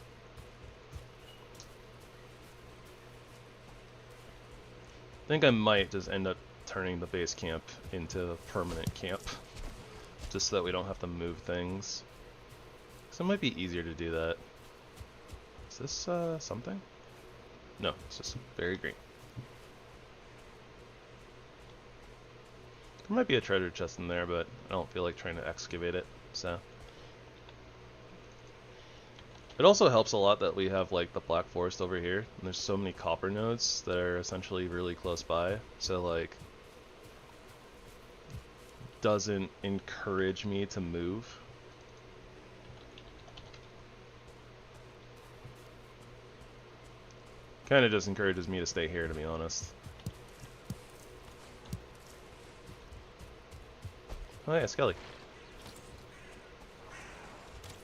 I think I might just end up turning the base camp into a permanent camp, just so that we don't have to move things. So it might be easier to do that. Is this something? No, it's just very green. There might be a treasure chest in there, but I don't feel like trying to excavate it, so. It also helps a lot that we have like the Black Forest over here, and there's so many copper nodes that are essentially really close by, so like doesn't encourage me to move. Kinda just encourages me to stay here, to be honest. Oh yeah, Skelly.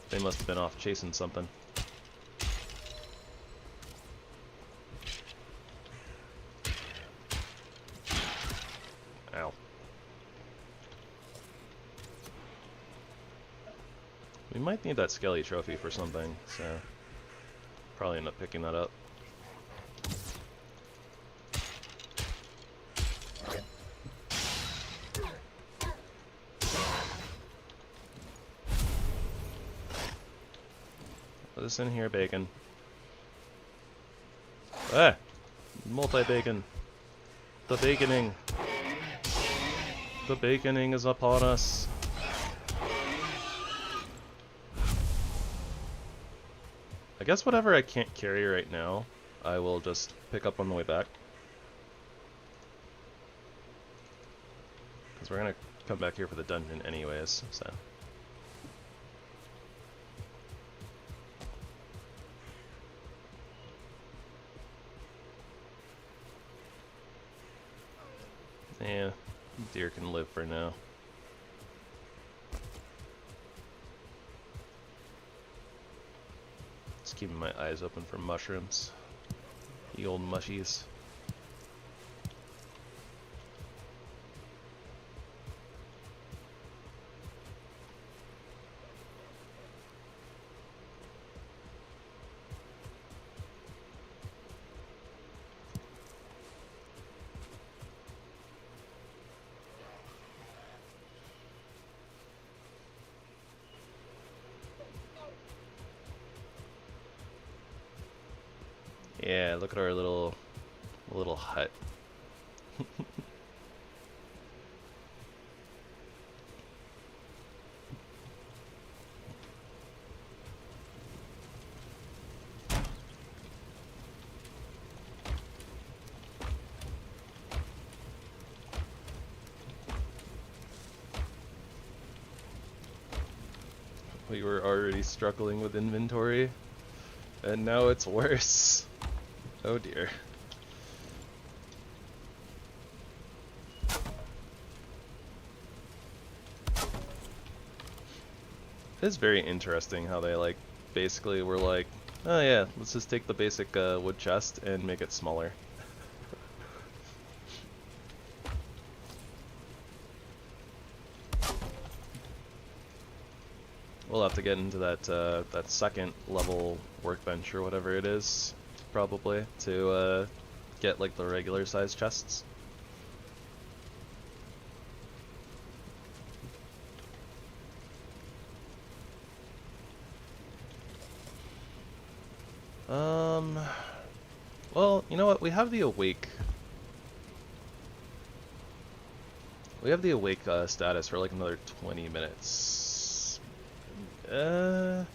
They must have been off chasing something. Ow. We might need that Skelly trophy for something, so probably end up picking that up. Put this in here, bacon. Ah! Multi-bacon. The baconing. The baconing is upon us. I guess whatever I can't carry right now, I will just pick up on the way back. Because we're gonna come back here for the dungeon anyways, so. Yeah, deer can live for now. Just keeping my eyes open for mushrooms. The old mushies. Yeah, look at our little hut. We were already struggling with inventory, and now it's worse. Oh dear. It's very interesting how they like basically were like, oh yeah, let's just take the basic wood chest and make it smaller. We'll have to get into that that second level workbench or whatever it is, probably, to get like the regular size chests. Well, you know what? We have the awake. We have the awake status for like another 20 minutes. I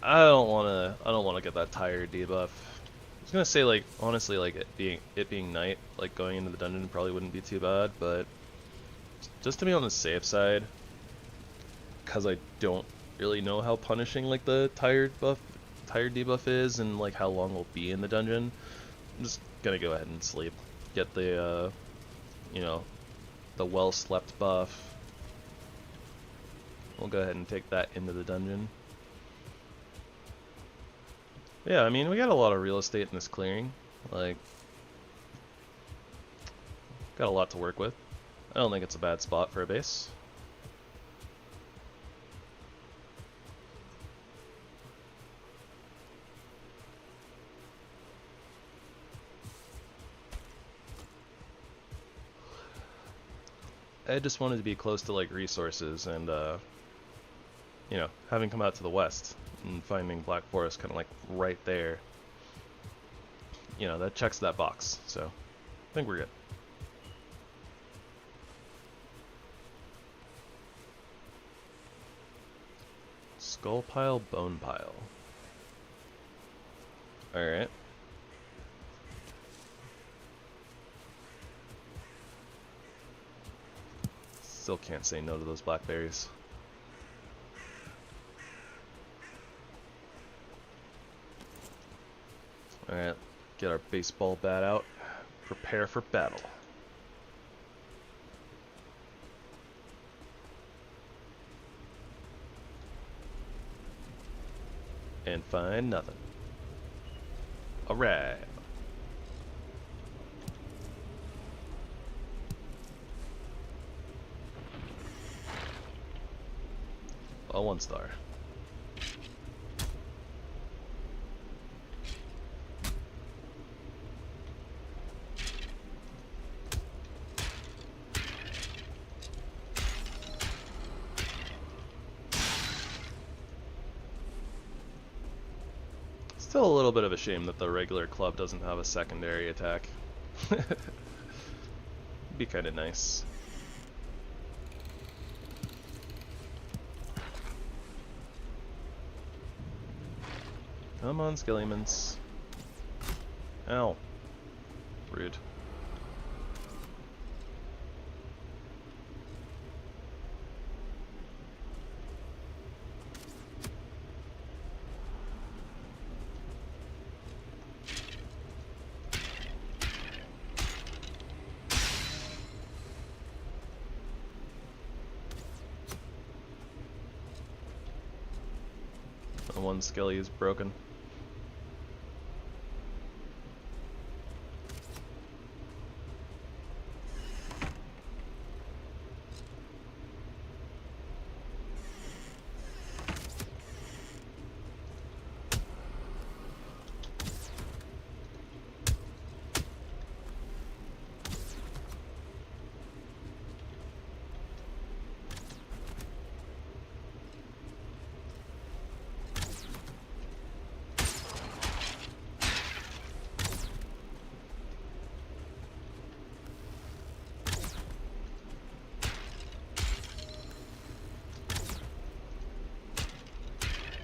don't wanna get that tired debuff. I was gonna say, like, honestly, like it being night, like going into the dungeon probably wouldn't be too bad, but just to be on the safe side, because I don't really know how punishing like the tired debuff is and like how long we'll be in the dungeon. I'm just gonna go ahead and sleep. Get the you know, the well slept buff. We'll go ahead and take that into the dungeon. Yeah, I mean, we got a lot of real estate in this clearing. Like, got a lot to work with. I don't think it's a bad spot for a base. I just wanted to be close to like resources and you know, having come out to the west and finding Black Forest kind of like right there, you know, that checks that box, so I think we're good. Skull pile, bone pile. Alright. Still can't say no to those blackberries. Alright, get our baseball bat out. Prepare for battle. And find nothing. Alright. A 1 star. Still a little bit of a shame that the regular club doesn't have a secondary attack. Be kind of nice. Come on, Skellymans. Ow. Rude. The one Skelly is broken.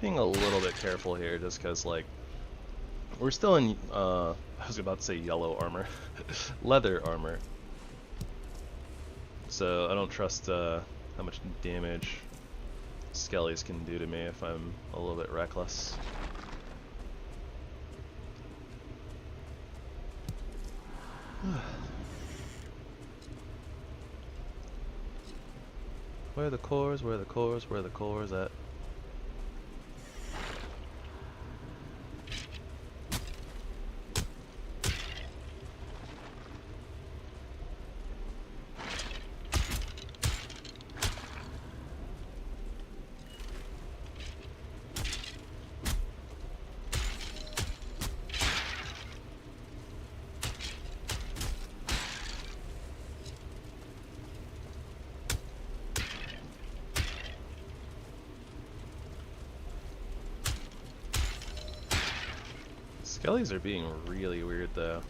Being a little bit careful here, just because, like, we're still in, I was about to say yellow armor, leather armor. So I don't trust how much damage skellies can do to me if I'm a little bit reckless. Where are the cores? Where are the cores? Where are the cores at? Skellies are being really weird though.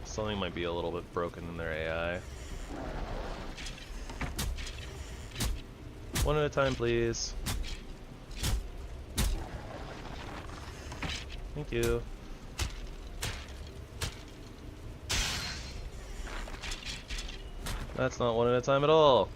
Something might be a little bit broken in their AI. One at a time, please. Thank you. That's not one at a time at all.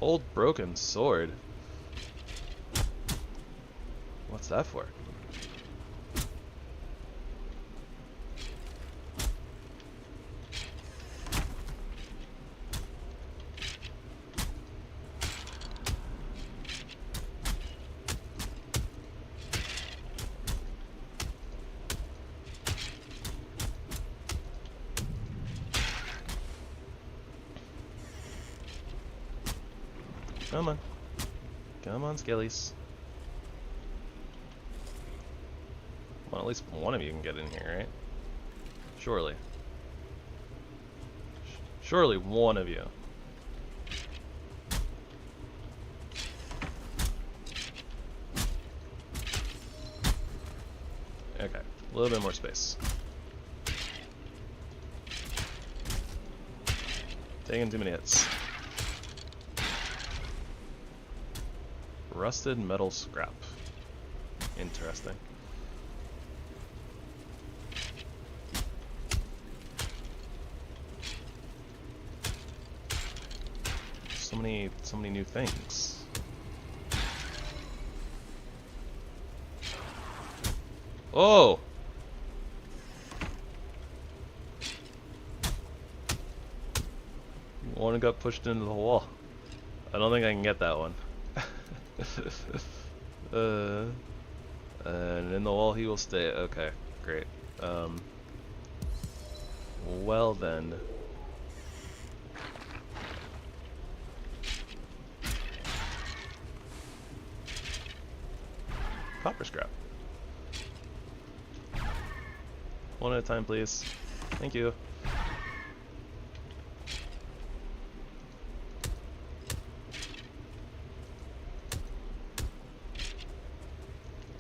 Old broken sword. What's that for? Come on. Come on, Skillies. Well, at least one of you can get in here, right? Surely. Surely one of you. Okay, a little bit more space. Taking too many hits. Rusted metal scrap. Interesting. So many new things. Oh! One got pushed into the wall. I don't think I can get that one. And in the wall he will stay. Okay, great. Well then. Copper scrap. One at a time, please. Thank you.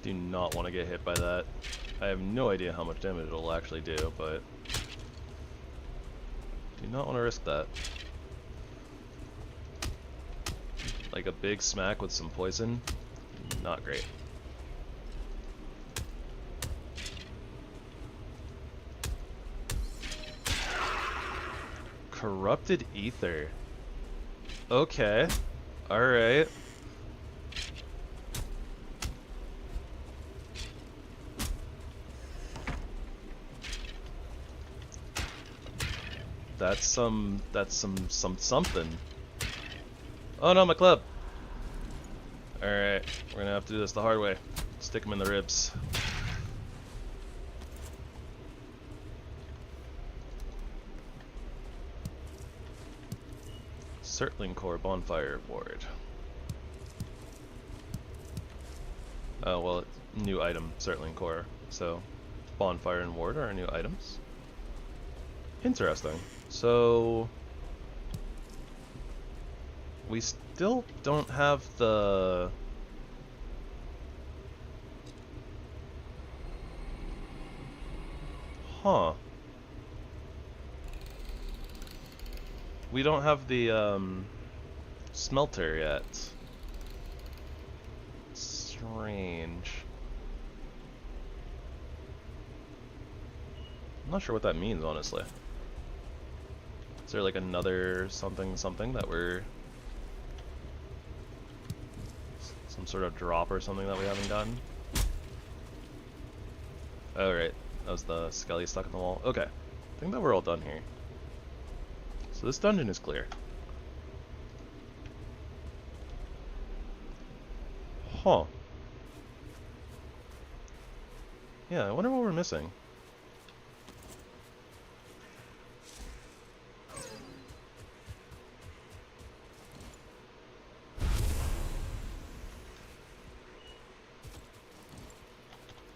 Do not want to get hit by that. I have no idea how much damage it'll actually do, but do not want to risk that. Like a big smack with some poison, not great. Corrupted ether. Okay. Alright. That's something. Oh no, my club. Alright, we're gonna have to do this the hard way. Stick them in the ribs. Surtling core bonfire board. Oh well, new item, Surtling core. So, bonfire and ward are our new items. Interesting. So we still don't have the we don't have the smelter yet. Strange. I'm not sure what that means, honestly. Is there like another something that we're... some sort of drop or something that we haven't gotten? Oh, right. That was the skelly stuck in the wall. Okay. I think that we're all done here. So this dungeon is clear. Huh. Yeah, I wonder what we're missing.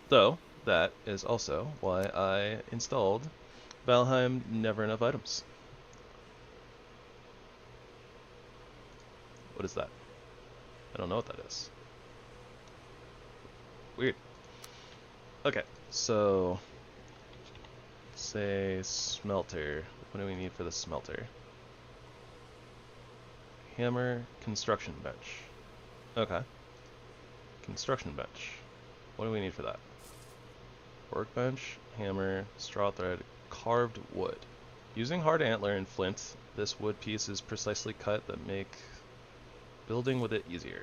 Though, that is also why I installed Valheim Never Enough Items. What is that? I don't know what that is. Weird. Okay, so... say smelter. What do we need for the smelter? Hammer, construction bench. Okay. Construction bench. What do we need for that? Workbench, hammer, straw thread, carved wood. Using hard antler and flint, this wood piece is precisely cut that make building with it easier.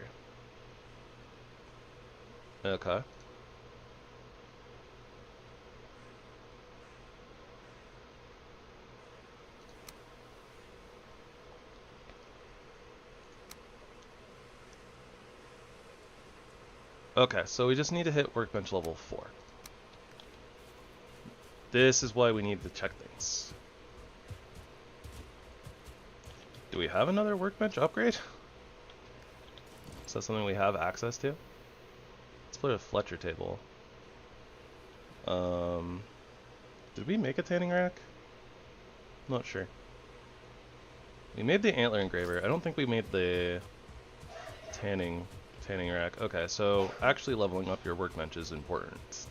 Okay. Okay, so we just need to hit workbench level 4. This is why we need to check things. Do we have another workbench upgrade? Is that something we have access to? Let's put a Fletcher table. Did we make a tanning rack? I'm not sure. We made the antler engraver. I don't think we made the tanning rack. Okay, so actually leveling up your workbench is important.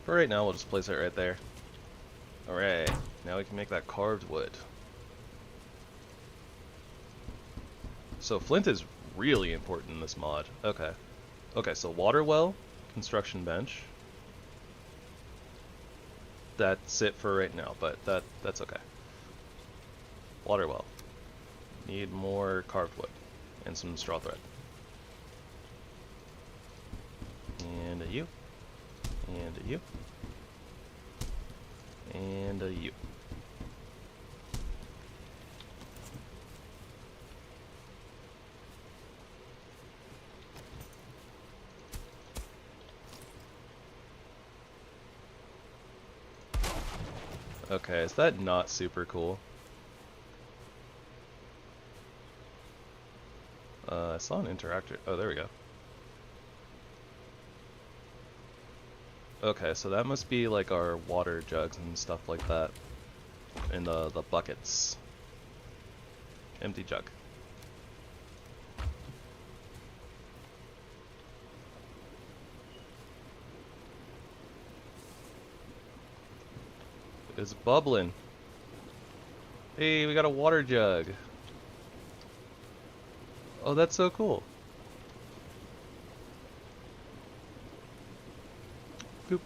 For right now, we'll just place it right there. Alright, now we can make that carved wood. So flint is really important in this mod. Okay. Okay, so water well, construction bench. That's it for right now, but that's okay. Water well. Need more carved wood and some straw thread. And a you. And a you. And a you. Okay, is that not super cool? I saw an interactor. Oh, there we go. Okay, so that must be like our water jugs and stuff like that. And the buckets. Empty jug. It's bubbling. Hey, we got a water jug. Oh, that's so cool. Boop.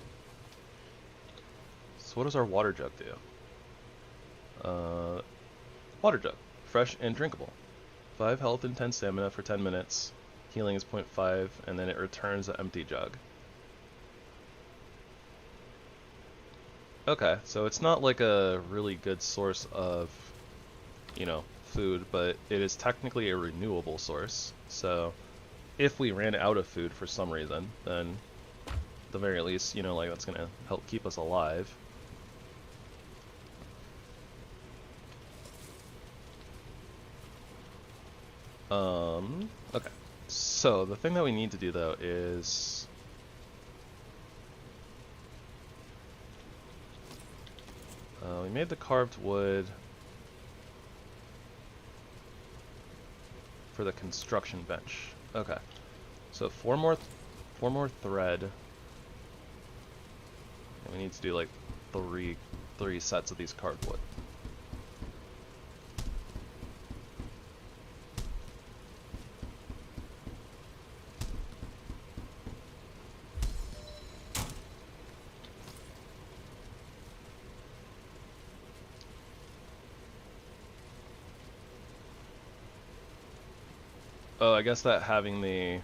So what does our water jug do? Water jug. Fresh and drinkable. 5 health and 10 stamina for 10 minutes. Healing is 0.5, and then it returns an empty jug. Okay, so it's not like a really good source of, you know, food, but it is technically a renewable source. So if we ran out of food for some reason, then at the very least, you know, like that's gonna help keep us alive. Okay. So the thing that we need to do though is we made the carved wood for the construction bench. Okay. So four more thread. And we need to do like three sets of these carved wood. Oh, I guess that having the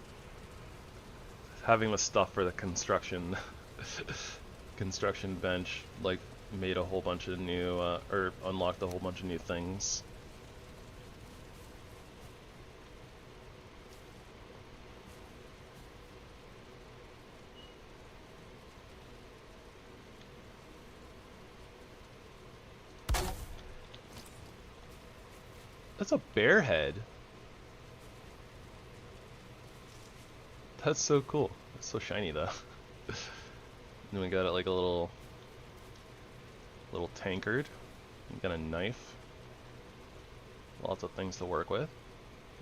stuff for the construction construction bench like made a whole bunch of new or unlocked a whole bunch of new things. That's a bear head. That's so cool. It's so shiny though. Then we got it like a little tankard. We got a knife. Lots of things to work with.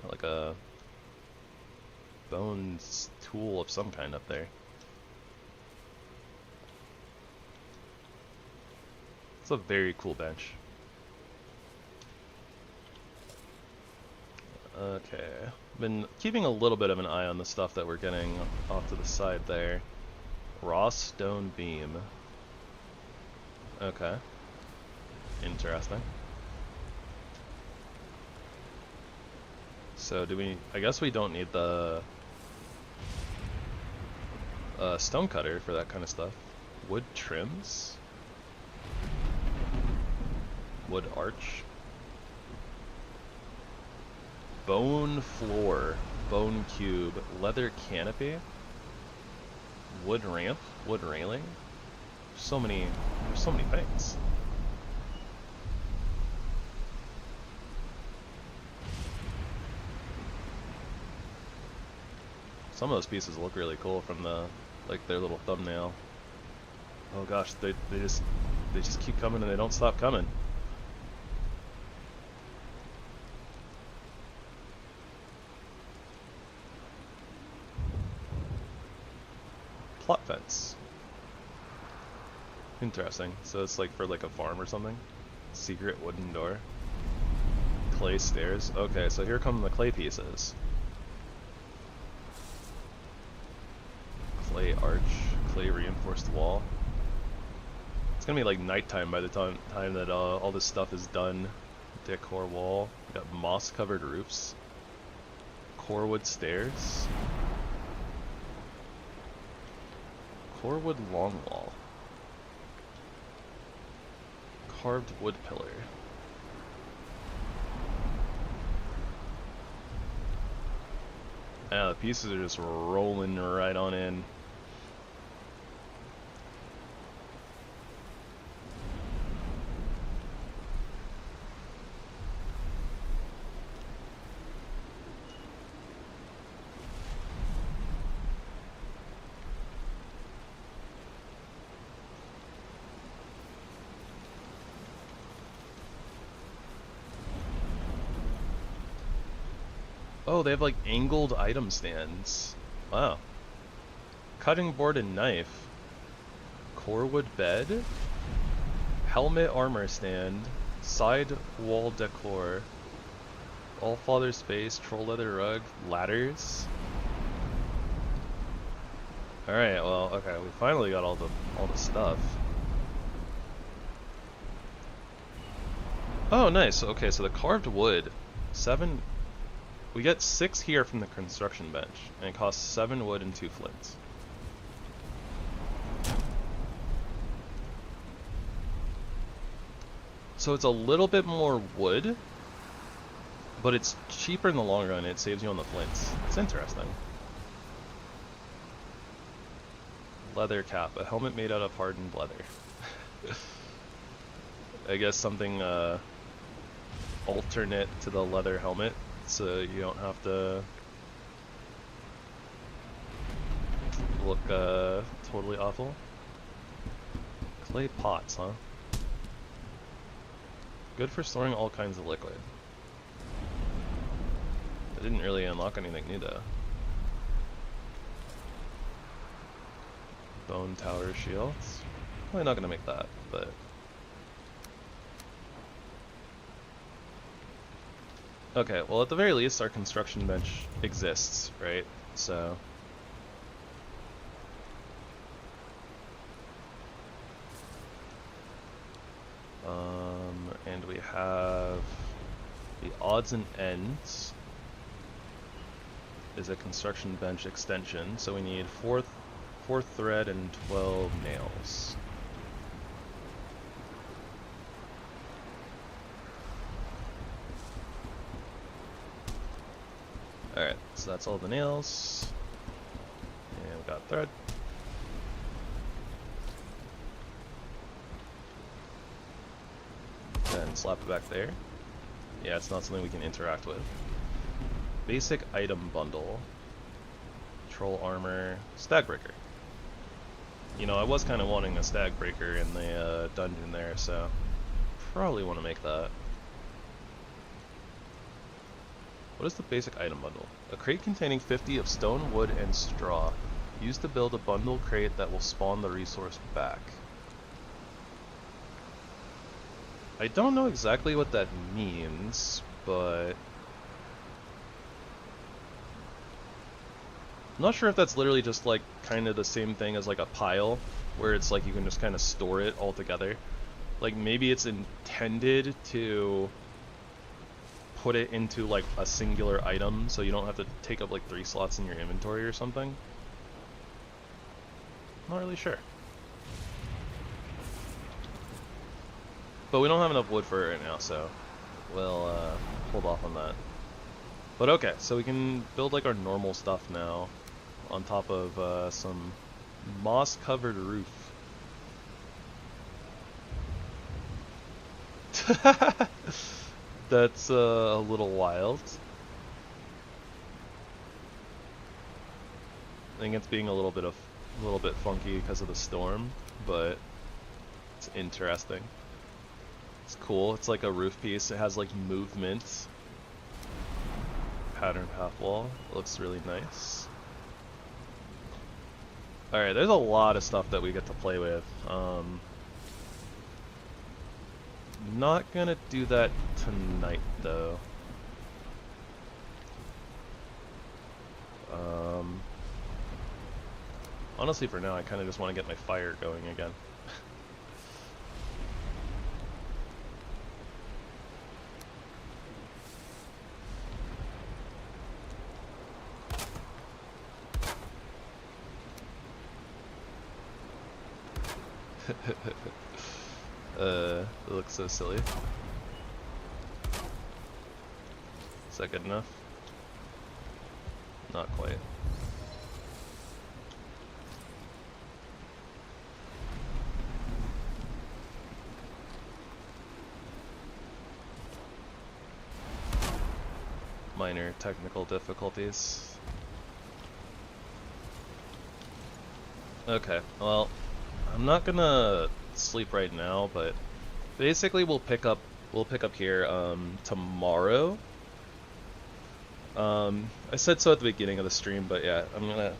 Got like a bones tool of some kind up there. It's a very cool bench. Okay. Been keeping a little bit of an eye on the stuff that we're getting off to the side there. Raw stone beam. Okay. Interesting. So do we... I guess we don't need the stone cutter for that kind of stuff. Wood trims. Wood arch. Bone floor. Bone cube. Leather canopy. Wood ramp. Wood railing. There's so many things. Some of those pieces look really cool from the their little thumbnail. Oh gosh, they just keep coming and they don't stop coming. Plot fence. Interesting. So it's like for like a farm or something. Secret wooden door. Clay stairs. Okay, so here come the clay pieces. Clay arch, clay reinforced wall. It's gonna be like nighttime by the time that all this stuff is done. Decor wall. We got moss covered roofs. Core wood stairs. Core wood long wall. Carved wood pillar. Yeah, the pieces are just rolling right on in. Oh, they have like angled item stands. Wow. Cutting board and knife. Core wood bed. Helmet armor stand. Side wall decor. All father space. Troll leather rug. Ladders. Alright, well, okay, we finally got all the stuff. Oh, nice. Okay, so the carved wood. 7... We get 6 here from the construction bench, and it costs 7 wood and 2 flints. So it's a little bit more wood, but it's cheaper in the long run. It saves you on the flints. It's interesting. Leather cap, a helmet made out of hardened leather. I guess something alternate to the leather helmet. so you don't have to look totally awful. Clay pots, huh? Good for storing all kinds of liquid. I didn't really unlock anything new though. Bone tower shields. Probably not gonna make that, but okay, well at the very least our construction bench exists, right? So and we have the odds and ends is a construction bench extension, so we need 4 thread and 12 nails. Alright, so that's all the nails. And we got thread. Then slap it back there. Yeah, it's not something we can interact with. Basic item bundle. Troll armor. Stag breaker. You know, I was kind of wanting a stag breaker in the dungeon there, so probably want to make that. What is the basic item bundle? A crate containing 50 of stone, wood, and straw. Used to build a bundle crate that will spawn the resource back. I don't know exactly what that means, but I'm not sure if that's literally just like kind of the same thing as like a pile, where it's like you can just kind of store it all together. Like maybe it's intended to put it into like a singular item, so you don't have to take up like 3 slots in your inventory or something. Not really sure. But we don't have enough wood for it right now, so we'll hold off on that. But okay, so we can build like our normal stuff now on top of some moss-covered roof. That's a little wild. I think it's being a little bit funky because of the storm, but it's interesting. It's cool. It's like a roof piece. It has like movement. Pattern half wall. It looks really nice. Alright, there's a lot of stuff that we get to play with. Not gonna do that tonight though. Honestly, for now, I kind of just want to get my fire going again. It looks so silly. Is that good enough? Not quite. Minor technical difficulties. Okay, well, I'm not gonna sleep right now, but basically we'll pick up here tomorrow. I said so at the beginning of the stream, but yeah, I'm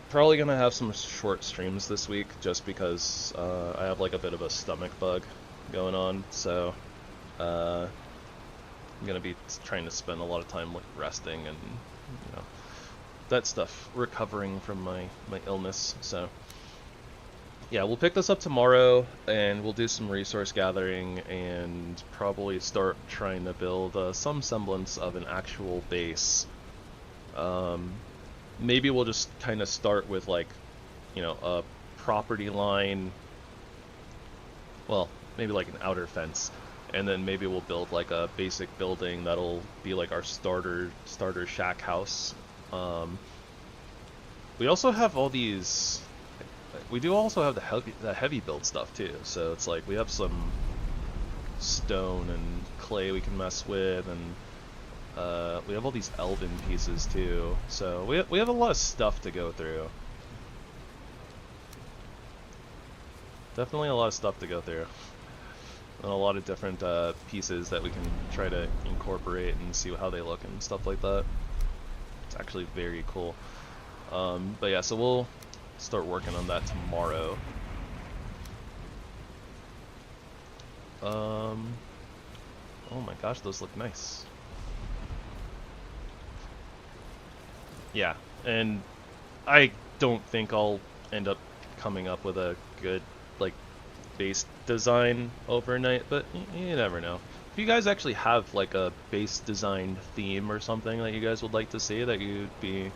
probably gonna have some short streams this week just because I have like a bit of a stomach bug going on, so I'm gonna be trying to spend a lot of time like resting and that stuff, recovering from my illness. So yeah, we'll pick this up tomorrow and we'll do some resource gathering and probably start trying to build some semblance of an actual base. Maybe we'll just kind of start with like, a property line, well, maybe like an outer fence, and then maybe we'll build like a basic building that'll be like our starter shack house. We also have all these. We do also have the heavy build stuff too, so it's like we have some stone and clay we can mess with, and We have all these elven pieces too, so we have a lot of stuff to go through. Definitely a lot of stuff to go through. And a lot of different pieces that we can try to incorporate and see how they look and stuff like that. It's actually very cool. But yeah, so we'll start working on that tomorrow. Oh my gosh, those look nice. Yeah, and I don't think I'll end up coming up with a good, like, base design overnight, but you never know. If you guys actually have, like, a base design theme or something that you guys would like to see, that you'd be,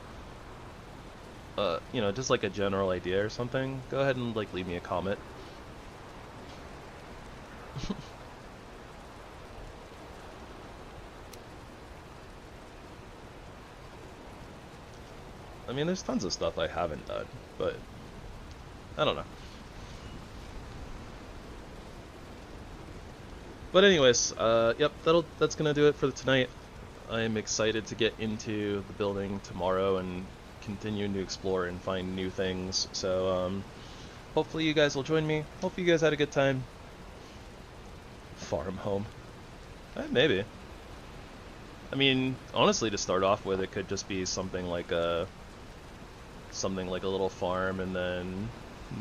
you know, just like a general idea or something, go ahead and, like, leave me a comment. I mean, there's tons of stuff I haven't done, but I don't know. But anyways, yep, that's gonna do it for tonight. I'm excited to get into the building tomorrow and continue to explore and find new things. So, hopefully you guys will join me. Hope you guys had a good time. Farm home. Maybe. I mean, honestly, to start off with, it could just be something like a little farm, and then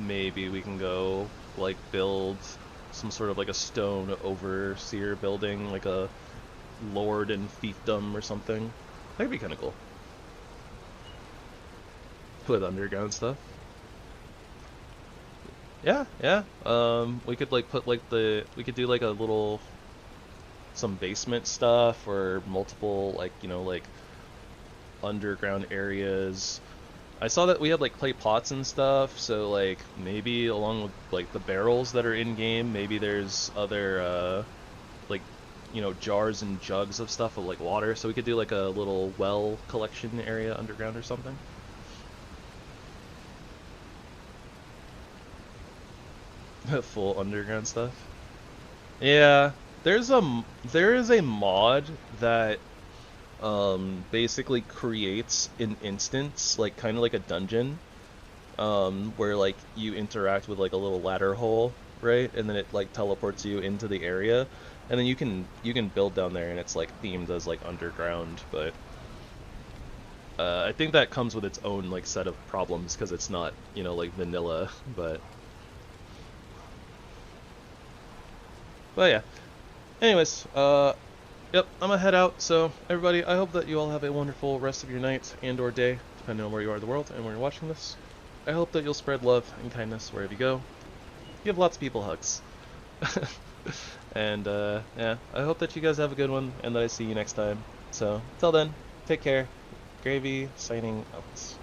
maybe we can go like build some sort of like a stone overseer building, like a lord and fiefdom or something. That'd be kind of cool. With underground stuff. Yeah, yeah. We could like put like we could do like a little, some basement stuff or multiple, like, you know, like underground areas. I saw that we had like clay pots and stuff, so like maybe along with like the barrels that are in game, maybe there's other like, you know, jars and jugs of stuff of like water, so we could do like a little well collection area underground or something. Full underground stuff. Yeah, there is a mod that basically creates an instance, like kind of like a dungeon, where like you interact with like a little ladder hole, right? And then it like teleports you into the area, and then you can build down there, and it's like themed as like underground, but I think that comes with its own like set of problems because it's not, you know, like vanilla, but yeah. Anyways, yep, I'm gonna head out, so everybody, I hope that you all have a wonderful rest of your night and or day, depending on where you are in the world and where you're watching this. I hope that you'll spread love and kindness wherever you go. Give lots of people hugs. And, yeah, I hope that you guys have a good one, and that I see you next time. So, till then, take care. Gravy, signing out.